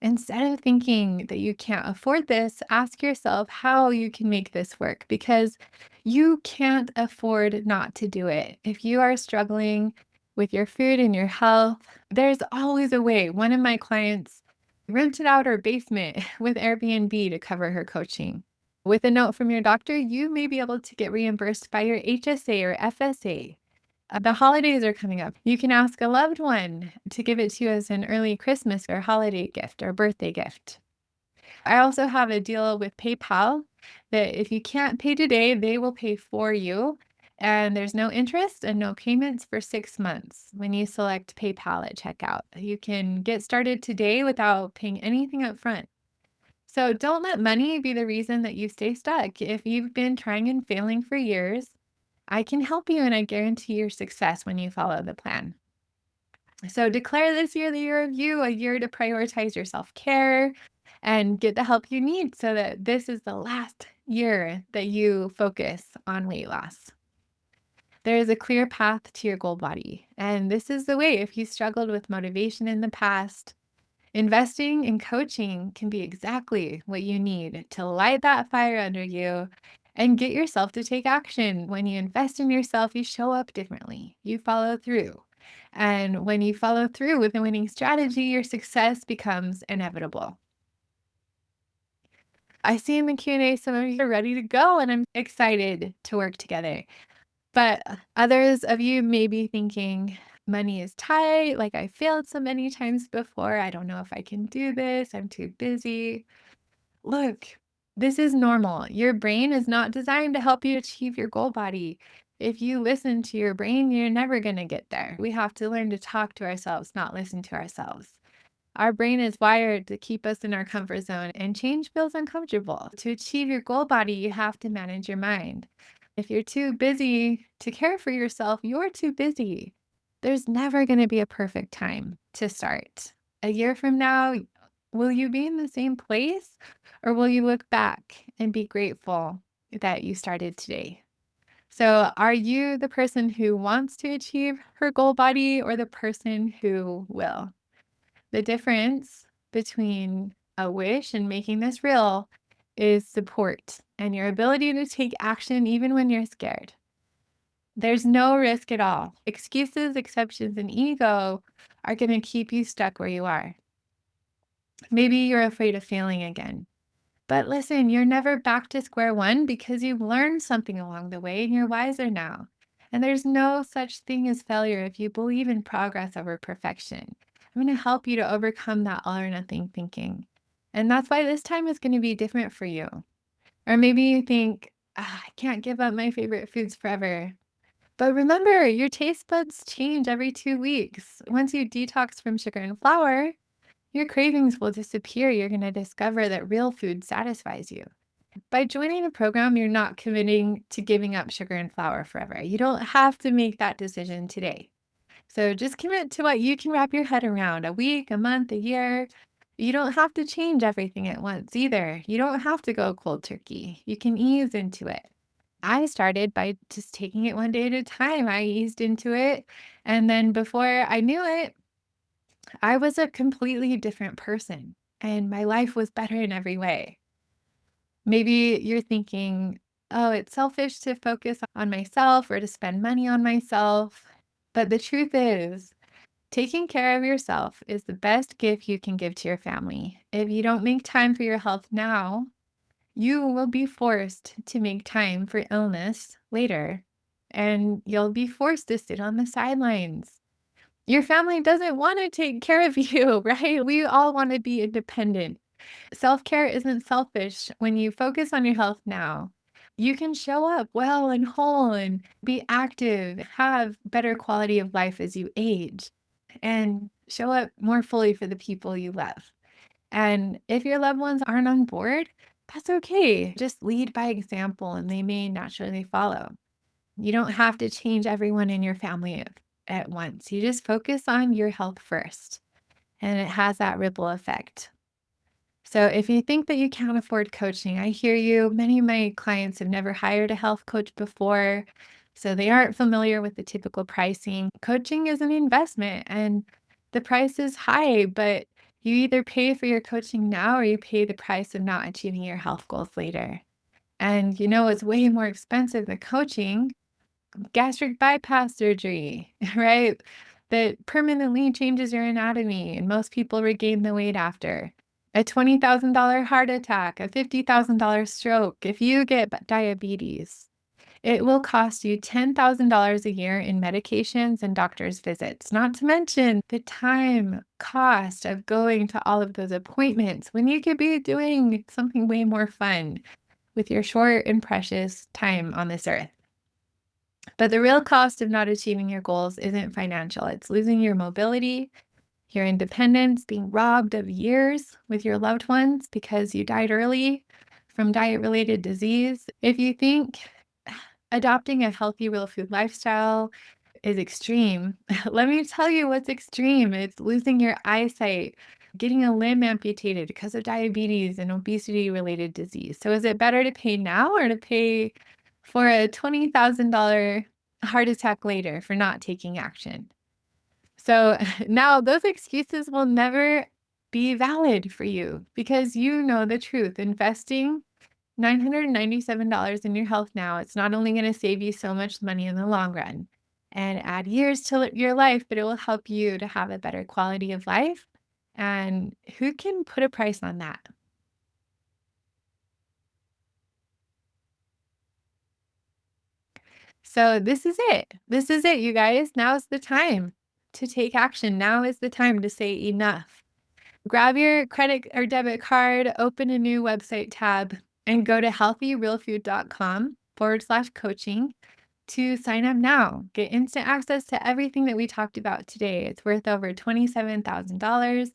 instead of thinking that you can't afford this, ask yourself how you can make this work, because you can't afford not to do it. If you are struggling with your food and your health, there's always a way. One of my clients rented out her basement with Airbnb to cover her coaching. With a note from your doctor, you may be able to get reimbursed by your HSA or FSA. The holidays are coming up. You can ask a loved one to give it to you as an early Christmas or holiday gift or birthday gift. I also have a deal with PayPal that if you can't pay today, they will pay for you. And there's no interest and no payments for 6 months when you select PayPal at checkout. You can get started today without paying anything up front. So don't let money be the reason that you stay stuck. If you've been trying and failing for years, I can help you and I guarantee your success when you follow the plan. So declare this year the year of you, a year to prioritize your self-care and get the help you need so that this is the last year that you focus on weight loss. There is a clear path to your goal body. And this is the way if you struggled with motivation in the past, investing in coaching can be exactly what you need to light that fire under you and get yourself to take action. When you invest in yourself, you show up differently. You follow through. And when you follow through with a winning strategy, your success becomes inevitable. I see in the Q&A some of you are ready to go, and I'm excited to work together. But others of you may be thinking, money is tight, like I failed so many times before. I don't know if I can do this. I'm too busy. Look, this is normal. Your brain is not designed to help you achieve your goal body. If you listen to your brain, you're never going to get there. We have to learn to talk to ourselves, not listen to ourselves. Our brain is wired to keep us in our comfort zone, and change feels uncomfortable. To achieve your goal body, you have to manage your mind. If you're too busy to care for yourself, you're too busy. There's never going to be a perfect time to start. A year from now, will you be in the same place or will you look back and be grateful that you started today? So, are you the person who wants to achieve her goal body or the person who will? The difference between a wish and making this real is support and your ability to take action even when you're scared. There's no risk at all. Excuses, exceptions, and ego are going to keep you stuck where you are. Maybe you're afraid of failing again. But listen, you're never back to square one because you've learned something along the way and you're wiser now. And there's no such thing as failure if you believe in progress over perfection. I'm going to help you to overcome that all or nothing thinking. And that's why this time is going to be different for you. Or maybe you think, I can't give up my favorite foods forever. But remember, your taste buds change every 2 weeks. Once you detox from sugar and flour, your cravings will disappear. You're going to discover that real food satisfies you. By joining a program, you're not committing to giving up sugar and flour forever. You don't have to make that decision today. So just commit to what you can wrap your head around, a week, a month, a year. You don't have to change everything at once either. You don't have to go cold turkey. You can ease into it. I started by just taking it one day at a time. I eased into it. And then before I knew it, I was a completely different person and my life was better in every way. Maybe you're thinking, oh, it's selfish to focus on myself or to spend money on myself. But the truth is, taking care of yourself is the best gift you can give to your family. If you don't make time for your health now, you will be forced to make time for illness later, and you'll be forced to sit on the sidelines. Your family doesn't want to take care of you, right? We all want to be independent. Self-care isn't selfish. When you focus on your health now, you can show up well and whole and be active, have better quality of life as you age, and show up more fully for the people you love. And if your loved ones aren't on board, that's okay. Just lead by example and they may naturally follow. You don't have to change everyone in your family at once. You just focus on your health first, and it has that ripple effect. So if you think that you can't afford coaching, I hear you. Many of my clients have never hired a health coach before, so they aren't familiar with the typical pricing. Coaching is an investment and the price is high, but you either pay for your coaching now or you pay the price of not achieving your health goals later. And you know, it's way more expensive than coaching, gastric bypass surgery, right? That permanently changes your anatomy, and most people regain the weight after. A $20,000 heart attack, a $50,000 stroke, if you get diabetes, It will cost you $10,000 a year in medications and doctor's visits, not to mention the time cost of going to all of those appointments when you could be doing something way more fun with your short and precious time on this earth. But the real cost of not achieving your goals isn't financial. It's losing your mobility, your independence, being robbed of years with your loved ones because you died early from diet-related disease. If you think adopting a healthy real food lifestyle is extreme, let me tell you what's extreme. It's losing your eyesight, getting a limb amputated because of diabetes and obesity-related disease. So is it better to pay now or to pay for a $20,000 heart attack later for not taking action? So now those excuses will never be valid for you because you know the truth. Investing $997 in your health now, it's not only going to save you so much money in the long run and add years to your life, but it will help you to have a better quality of life. And who can put a price on that? So this is it. This is it, you guys. Now's the time to take action. Now is the time to say enough. Grab your credit or debit card, open a new website tab, and go to healthyrealfood.com/coaching to sign up now. Get instant access to everything that we talked about today. It's worth over $27,000.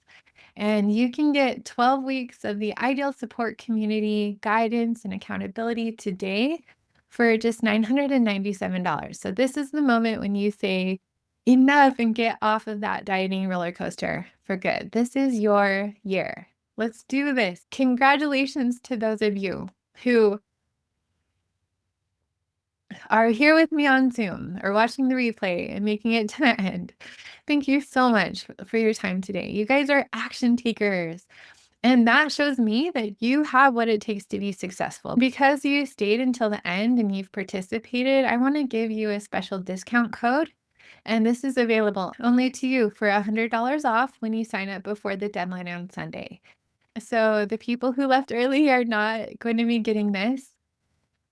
And you can get 12 weeks of the ideal support community, guidance, and accountability today for just $997. So, this is the moment when you say enough and get off of that dieting roller coaster for good. This is your year. Let's do this. Congratulations to those of you who are here with me on Zoom or watching the replay and making it to the end. Thank you so much for your time today. You guys are action takers. And that shows me that you have what it takes to be successful. Because you stayed until the end and you've participated, I want to give you a special discount code. And this is available only to you for $100 off when you sign up before the deadline on Sunday. So the people who left early are not going to be getting this.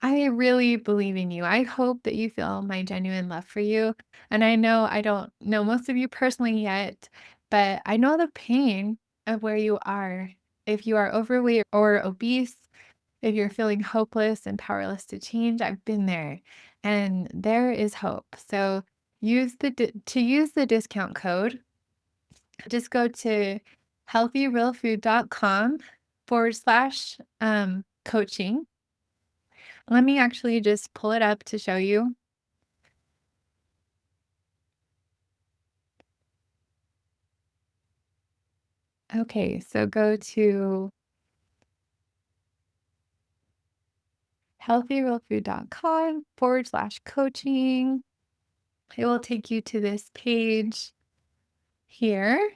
I really believe in you. I hope that you feel my genuine love for you. And I know I don't know most of you personally yet, but I know the pain of where you are. If you are overweight or obese, if you're feeling hopeless and powerless to change, I've been there and there is hope. So to use the discount code, just go to healthyrealfood.com/coaching. Let me actually just pull it up to show you. Okay, so go to healthyrealfood.com/coaching. It will take you to this page here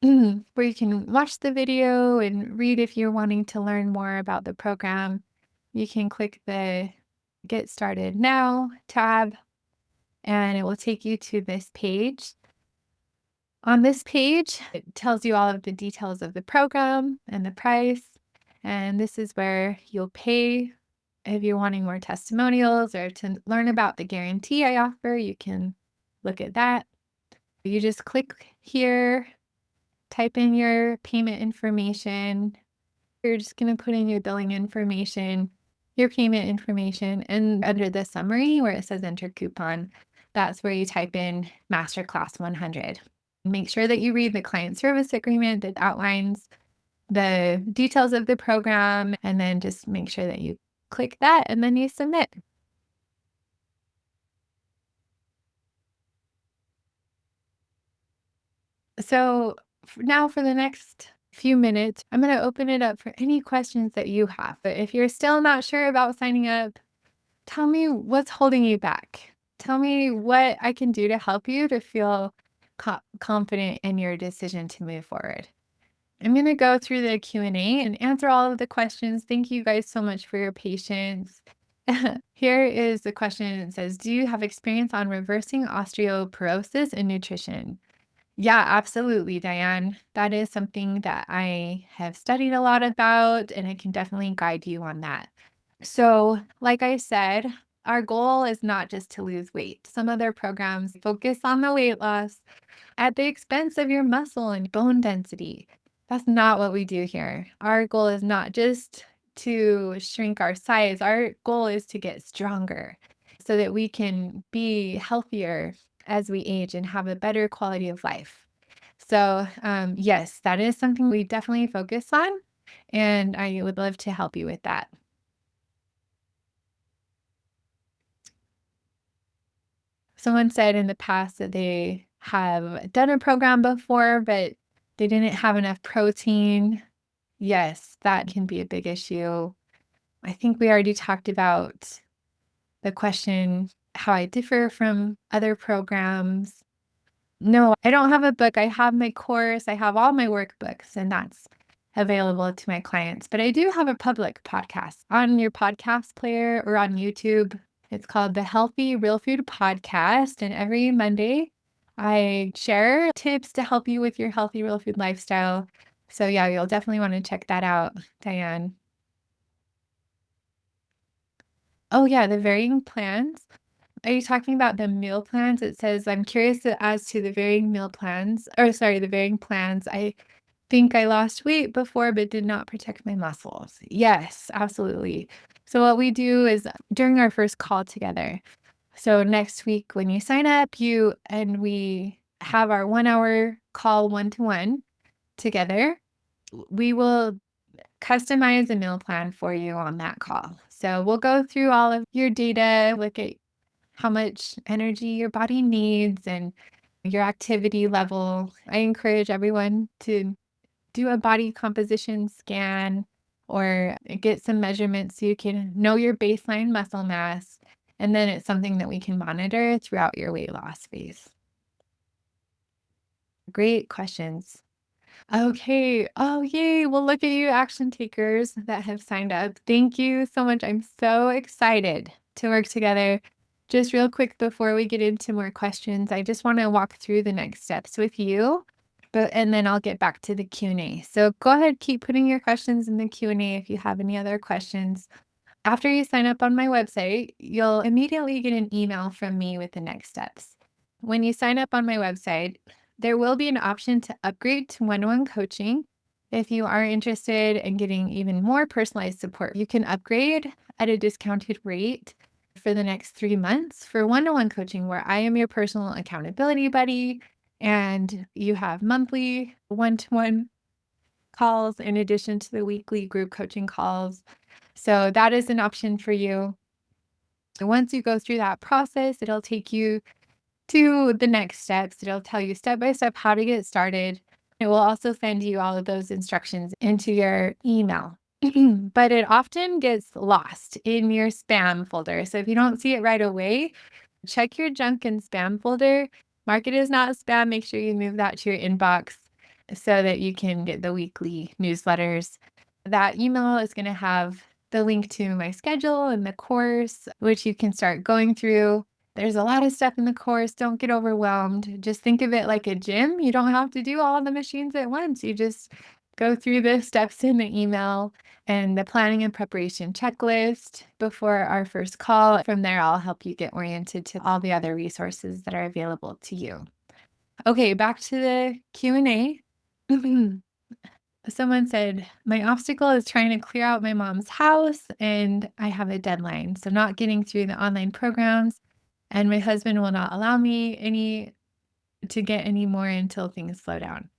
where you can watch the video and read if you're wanting to learn more about the program. You can click the Get Started Now tab, and it will take you to this page. On this page, it tells you all of the details of the program and the price. And this is where you'll pay if you're wanting more testimonials or to learn about the guarantee I offer. You can look at that. You just click here, type in your payment information. You're just going to put in your billing information, your payment information, and under the summary where it says enter coupon, that's where you type in Masterclass 100. Make sure that you read the client service agreement that outlines the details of the program, and then just make sure that you click that and then you submit. So now for the next few minutes, I'm going to open it up for any questions that you have. But if you're still not sure about signing up, tell me what's holding you back. Tell me what I can do to help you to feel confident in your decision to move forward. I'm going to go through the Q&A and answer all of the questions. Thank you guys so much for your patience. Here is the question. It says, do you have experience on reversing osteoporosis in nutrition? Yeah, absolutely, Diane. That is something that I have studied a lot about, and I can definitely guide you on that. So, like I said, Our goal is not just to lose weight. Some other programs focus on the weight loss at the expense of your muscle and bone density. That's not what we do here. Our goal is not just to shrink our size, our goal is to get stronger so that we can be healthier as we age and have a better quality of life. So, yes, that is something we definitely focus on, and I would love to help you with that. Someone said in the past that they have done a program before, but they didn't have enough protein. Yes, that can be a big issue. I think we already talked about the question, how I differ from other programs. No, I don't have a book. I have my course, I have all my workbooks, and that's available to my clients. But I do have a public podcast on your podcast player or on YouTube. It's called the Healthy Real Food Podcast. And every Monday, I share tips to help you with your healthy real food lifestyle. So, yeah, you'll definitely want to check that out, Diane. Oh, yeah, the varying plans. Are you talking about the meal plans? It says, I'm curious as to the varying meal plans, or sorry, the varying plans. I think I lost weight before, but did not protect my muscles. Yes, absolutely. So, what we do is during our first call together. So, next week, when you sign up, we have our 1 hour call one to one together. We will customize a meal plan for you on that call. So, we'll go through all of your data, look at how much energy your body needs and your activity level. I encourage everyone to do a body composition scan or get some measurements so you can know your baseline muscle mass. And then it's something that we can monitor throughout your weight loss phase. Great questions. Okay. Oh, yay. Well, look at you, action takers that have signed up. Thank you so much. I'm so excited to work together. Just real quick before we get into more questions, I just want to walk through the next steps with you, but and then I'll get back to the Q&A. So go ahead, keep putting your questions in the Q&A if you have any other questions. After you sign up on my website, you'll immediately get an email from me with the next steps. When you sign up on my website, there will be an option to upgrade to one-on-one coaching. If you are interested in getting even more personalized support, you can upgrade at a discounted rate for the next 3 months for one-on-one coaching, where I am your personal accountability buddy and you have monthly one-to-one calls in addition to the weekly group coaching calls. So that is an option for you. And once you go through that process, it'll take you to the next steps. It'll tell you step by step how to get started. It will also send you all of those instructions into your email. But it often gets lost in your spam folder. So if you don't see it right away, check your junk and spam folder. Mark it as not spam. Make sure you move that to your inbox so that you can get the weekly newsletters. That email is going to have the link to my schedule and the course, which you can start going through. There's a lot of stuff in the course. Don't get overwhelmed. Just think of it like a gym. You don't have to do all the machines at once. You just go through the steps in the email and the planning and preparation checklist before our first call. From there, I'll help you get oriented to all the other resources that are available to you. Okay, back to the Q&A. Someone said, my obstacle is trying to clear out my mom's house and I have a deadline. So not getting through the online programs and my husband will not allow me to get any more until things slow down.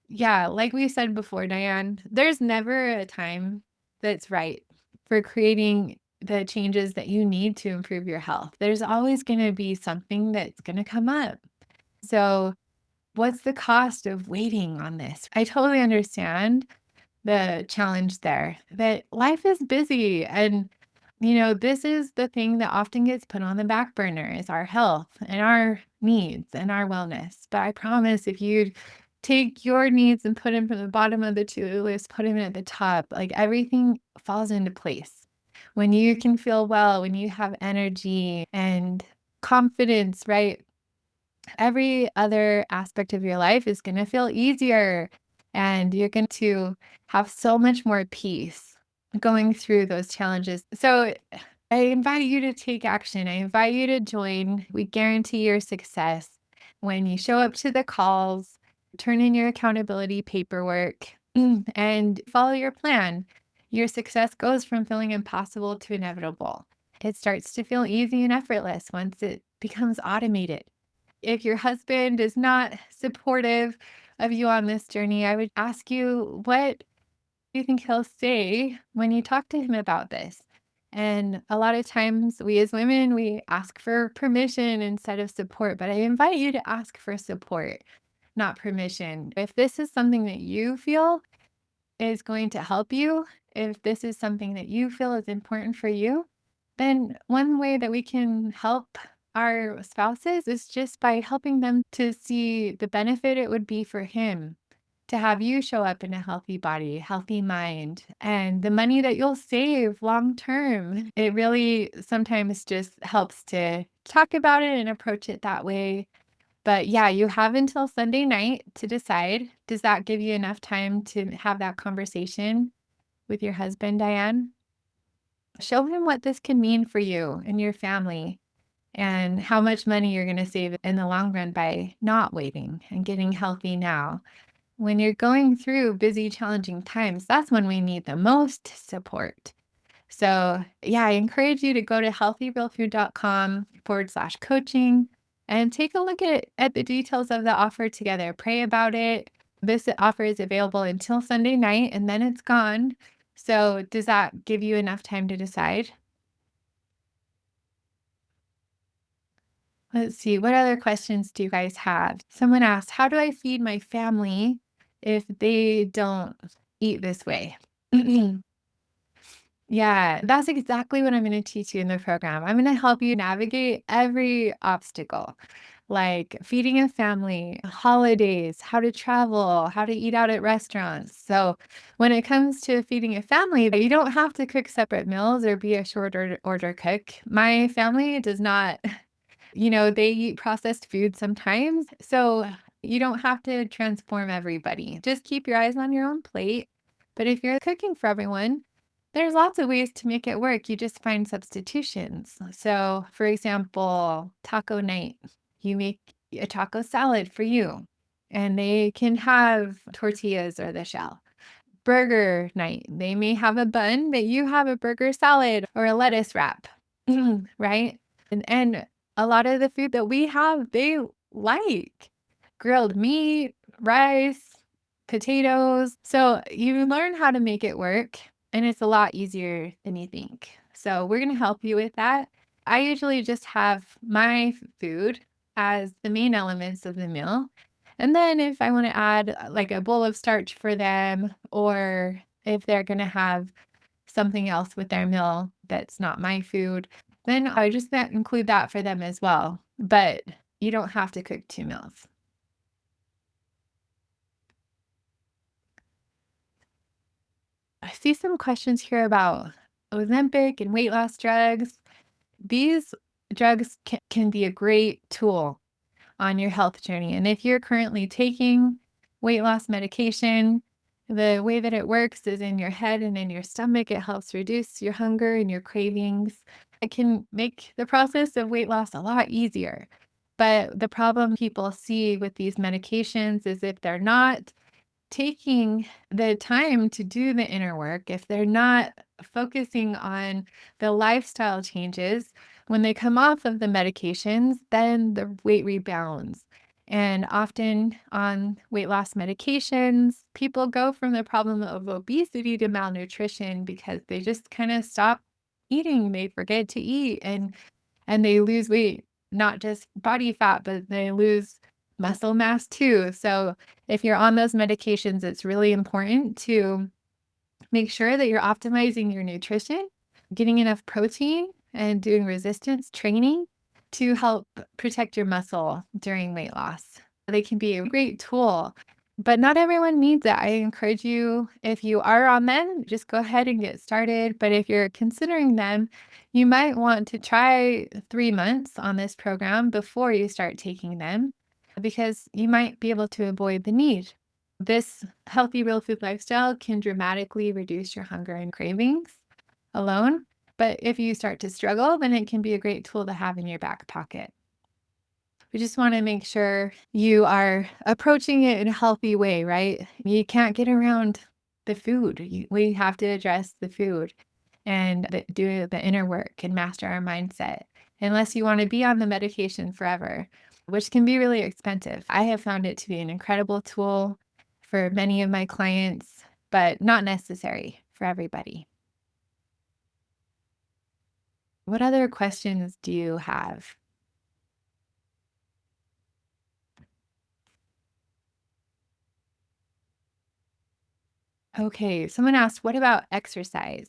Yeah, like we said before, Diane, there's never a time that's right for creating the changes that you need to improve your health. There's always going to be something that's going to come up. So what's the cost of waiting on this? I totally understand the challenge there, that life is busy. And, this is the thing that often gets put on the back burner is our health and our needs and our wellness. But I promise if you take your needs and put them from the bottom of the to-do list, put them at the top, like everything falls into place. When you can feel well, when you have energy and confidence, right? Every other aspect of your life is going to feel easier and you're going to have so much more peace going through those challenges. So I invite you to take action. I invite you to join. We guarantee your success when you show up to the calls, turn in your accountability paperwork, and follow your plan. Your success goes from feeling impossible to inevitable. It starts to feel easy and effortless once it becomes automated. If your husband is not supportive of you on this journey, I would ask you, what do you think he'll say when you talk to him about this? And a lot of times we as women, we ask for permission instead of support, but I invite you to ask for support, not permission. If this is something that you feel is going to help you, if this is something that you feel is important for you, then one way that we can help our spouses is just by helping them to see the benefit it would be for him to have you show up in a healthy body, healthy mind, and the money that you'll save long term. It really sometimes just helps to talk about it and approach it that way. But yeah, you have until Sunday night to decide. Does that give you enough time to have that conversation with your husband, Diane? Show him what this can mean for you and your family and how much money you're going to save in the long run by not waiting and getting healthy now. When you're going through busy, challenging times, that's when we need the most support. So, yeah, I encourage you to go to healthyrealfood.com/coaching and take a look at the details of the offer together. Pray about it. This offer is available until Sunday night and then it's gone. So, does that give you enough time to decide? Let's see. What other questions do you guys have? Someone asked, how do I feed my family if they don't eat this way? Yeah, that's exactly what I'm going to teach you in the program. I'm going to help you navigate every obstacle, like feeding a family, holidays, how to travel, how to eat out at restaurants. So, when it comes to feeding a family, you don't have to cook separate meals or be a short order cook. My family does not, they eat processed food sometimes. So, you don't have to transform everybody. Just keep your eyes on your own plate. But if you're cooking for everyone, there's lots of ways to make it work. You just find substitutions. So, for example, taco night, you make a taco salad for you, and they can have tortillas or the shell. Burger night, they may have a bun, but you have a burger salad or a lettuce wrap, right? And a lot of the food that we have, they like grilled meat, rice, potatoes. So you learn how to make it work, and it's a lot easier than you think. So we're going to help you with that. I usually just have my food as the main elements of the meal. And then if I want to add like a bowl of starch for them, or if they're going to have something else with their meal that's not my food, then I just include that for them as well. But you don't have to cook 2 meals. I see some questions here about Ozempic and weight loss drugs. These drugs can be a great tool on your health journey. And if you're currently taking weight loss medication, the way that it works is in your head and in your stomach. It helps reduce your hunger and your cravings. It can make the process of weight loss a lot easier. But the problem people see with these medications is if they're not taking the time to do the inner work, if they're not focusing on the lifestyle changes, when they come off of the medications, then the weight rebounds. And often on weight loss medications, people go from the problem of obesity to malnutrition because they just kind of stop eating. They forget to eat and they lose weight, not just body fat, but they lose muscle mass too. So if you're on those medications, it's really important to make sure that you're optimizing your nutrition, getting enough protein, and doing resistance training to help protect your muscle during weight loss. They can be a great tool, but not everyone needs it. I encourage you, if you are on them, just go ahead and get started. But if you're considering them, you might want to try 3 months on this program before you start taking them because you might be able to avoid the need. This healthy real food lifestyle can dramatically reduce your hunger and cravings alone. But if you start to struggle, then it can be a great tool to have in your back pocket. We just want to make sure you are approaching it in a healthy way, right? You can't get around the food. We have to address the food and do the inner work and master our mindset, unless you want to be on the medication forever, which can be really expensive. I have found it to be an incredible tool for many of my clients, but not necessary for everybody. What other questions do you have? Okay, someone asked, what about exercise?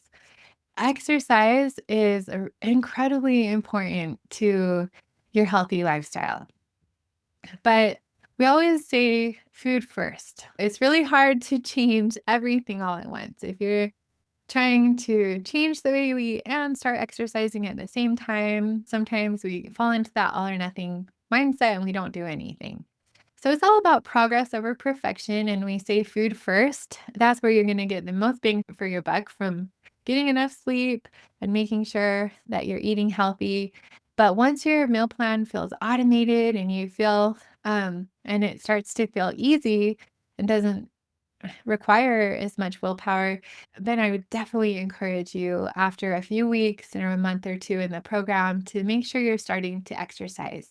Exercise is incredibly important to your healthy lifestyle, but we always say food first. It's really hard to change everything all at once. If you're trying to change the way you eat and start exercising at the same time, sometimes we fall into that all or nothing mindset and we don't do anything. So it's all about progress over perfection. And we say food first. That's where you're going to get the most bang for your buck from getting enough sleep and making sure that you're eating healthy. But once your meal plan feels automated and you feel, and it starts to feel easy and doesn't require as much willpower, then I would definitely encourage you after a few weeks or a month or two in the program to make sure you're starting to exercise.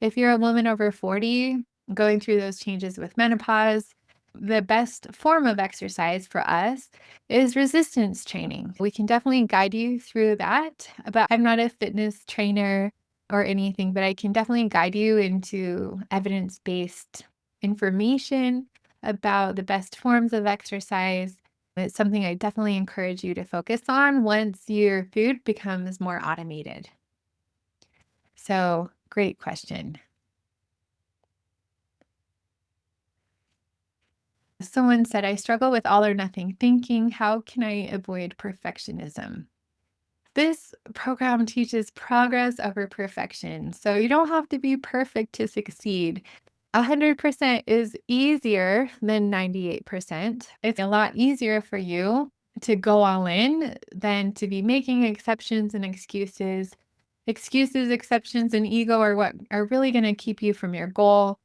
If you're a woman over 40 going through those changes with menopause, the best form of exercise for us is resistance training. We can definitely guide you through that, but I'm not a fitness trainer or anything, but I can definitely guide you into evidence-based information about the best forms of exercise. It's something I definitely encourage you to focus on once your food becomes more automated. So, great question. Someone said, I struggle with all or nothing thinking. How can I avoid perfectionism? This program teaches progress over perfection. So you don't have to be perfect to succeed. 100% is easier than 98%. It's a lot easier for you to go all in than to be making exceptions and excuses. Excuses, exceptions, and ego are what are really going to keep you from your goal.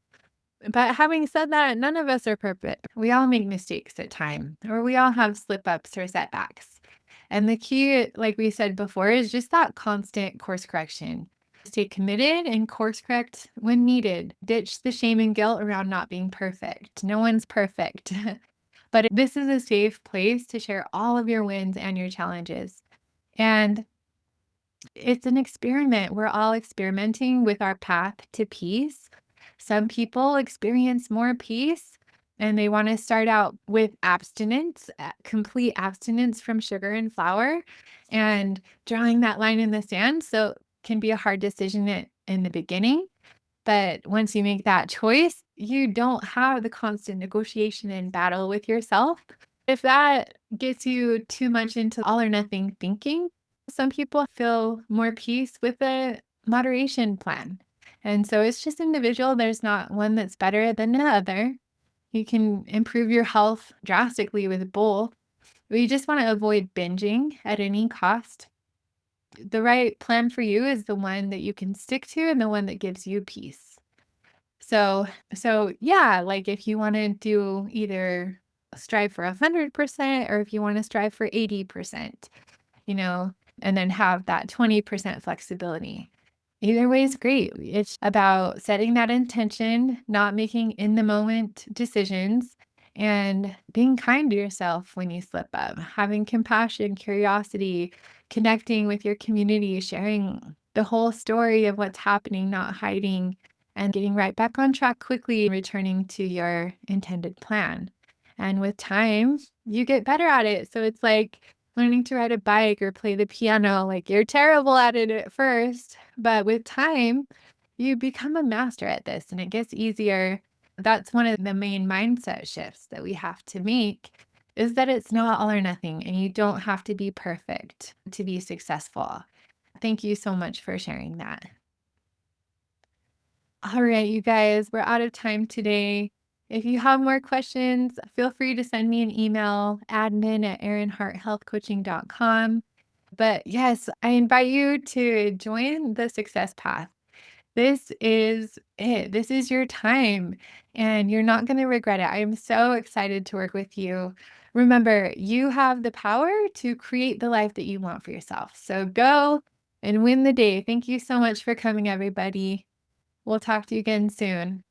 But having said that, none of us are perfect. We all make mistakes at time, or we all have slip ups or setbacks. And the key, like we said before, is just that constant course correction. Stay committed and course correct when needed. Ditch the shame and guilt around not being perfect. No one's perfect. But this is a safe place to share all of your wins and your challenges. And it's an experiment. We're all experimenting with our path to peace. Some people experience more peace and they want to start out with abstinence, complete abstinence from sugar and flour, and drawing that line in the sand. So it can be a hard decision in the beginning. But once you make that choice, you don't have the constant negotiation and battle with yourself. If that gets you too much into all or nothing thinking, some people feel more peace with a moderation plan. And so it's just individual. There's not one that's better than the other. You can improve your health drastically with both. We just want to avoid binging at any cost. The right plan for you is the one that you can stick to and the one that gives you peace. So yeah, like if you want to do either strive for 100% or if you want to strive for 80%, you know, and then have that 20% flexibility. Either way is great. It's about setting that intention, not making in the moment decisions, and being kind to yourself when you slip up, having compassion, curiosity, connecting with your community, sharing the whole story of what's happening, not hiding, and getting right back on track quickly, returning to your intended plan. And with time, you get better at it. So it's like learning to ride a bike or play the piano. Like you're terrible at it at first, but with time, you become a master at this and it gets easier. That's one of the main mindset shifts that we have to make is that it's not all or nothing and you don't have to be perfect to be successful. Thank you so much for sharing that. All right, you guys, we're out of time today. If you have more questions, feel free to send me an email, admin@erinharthealthcoaching.com. But yes, I invite you to join the success path. This is it. This is your time, and you're not going to regret it. I am so excited to work with you. Remember, you have the power to create the life that you want for yourself. So go and win the day. Thank you so much for coming, everybody. We'll talk to you again soon.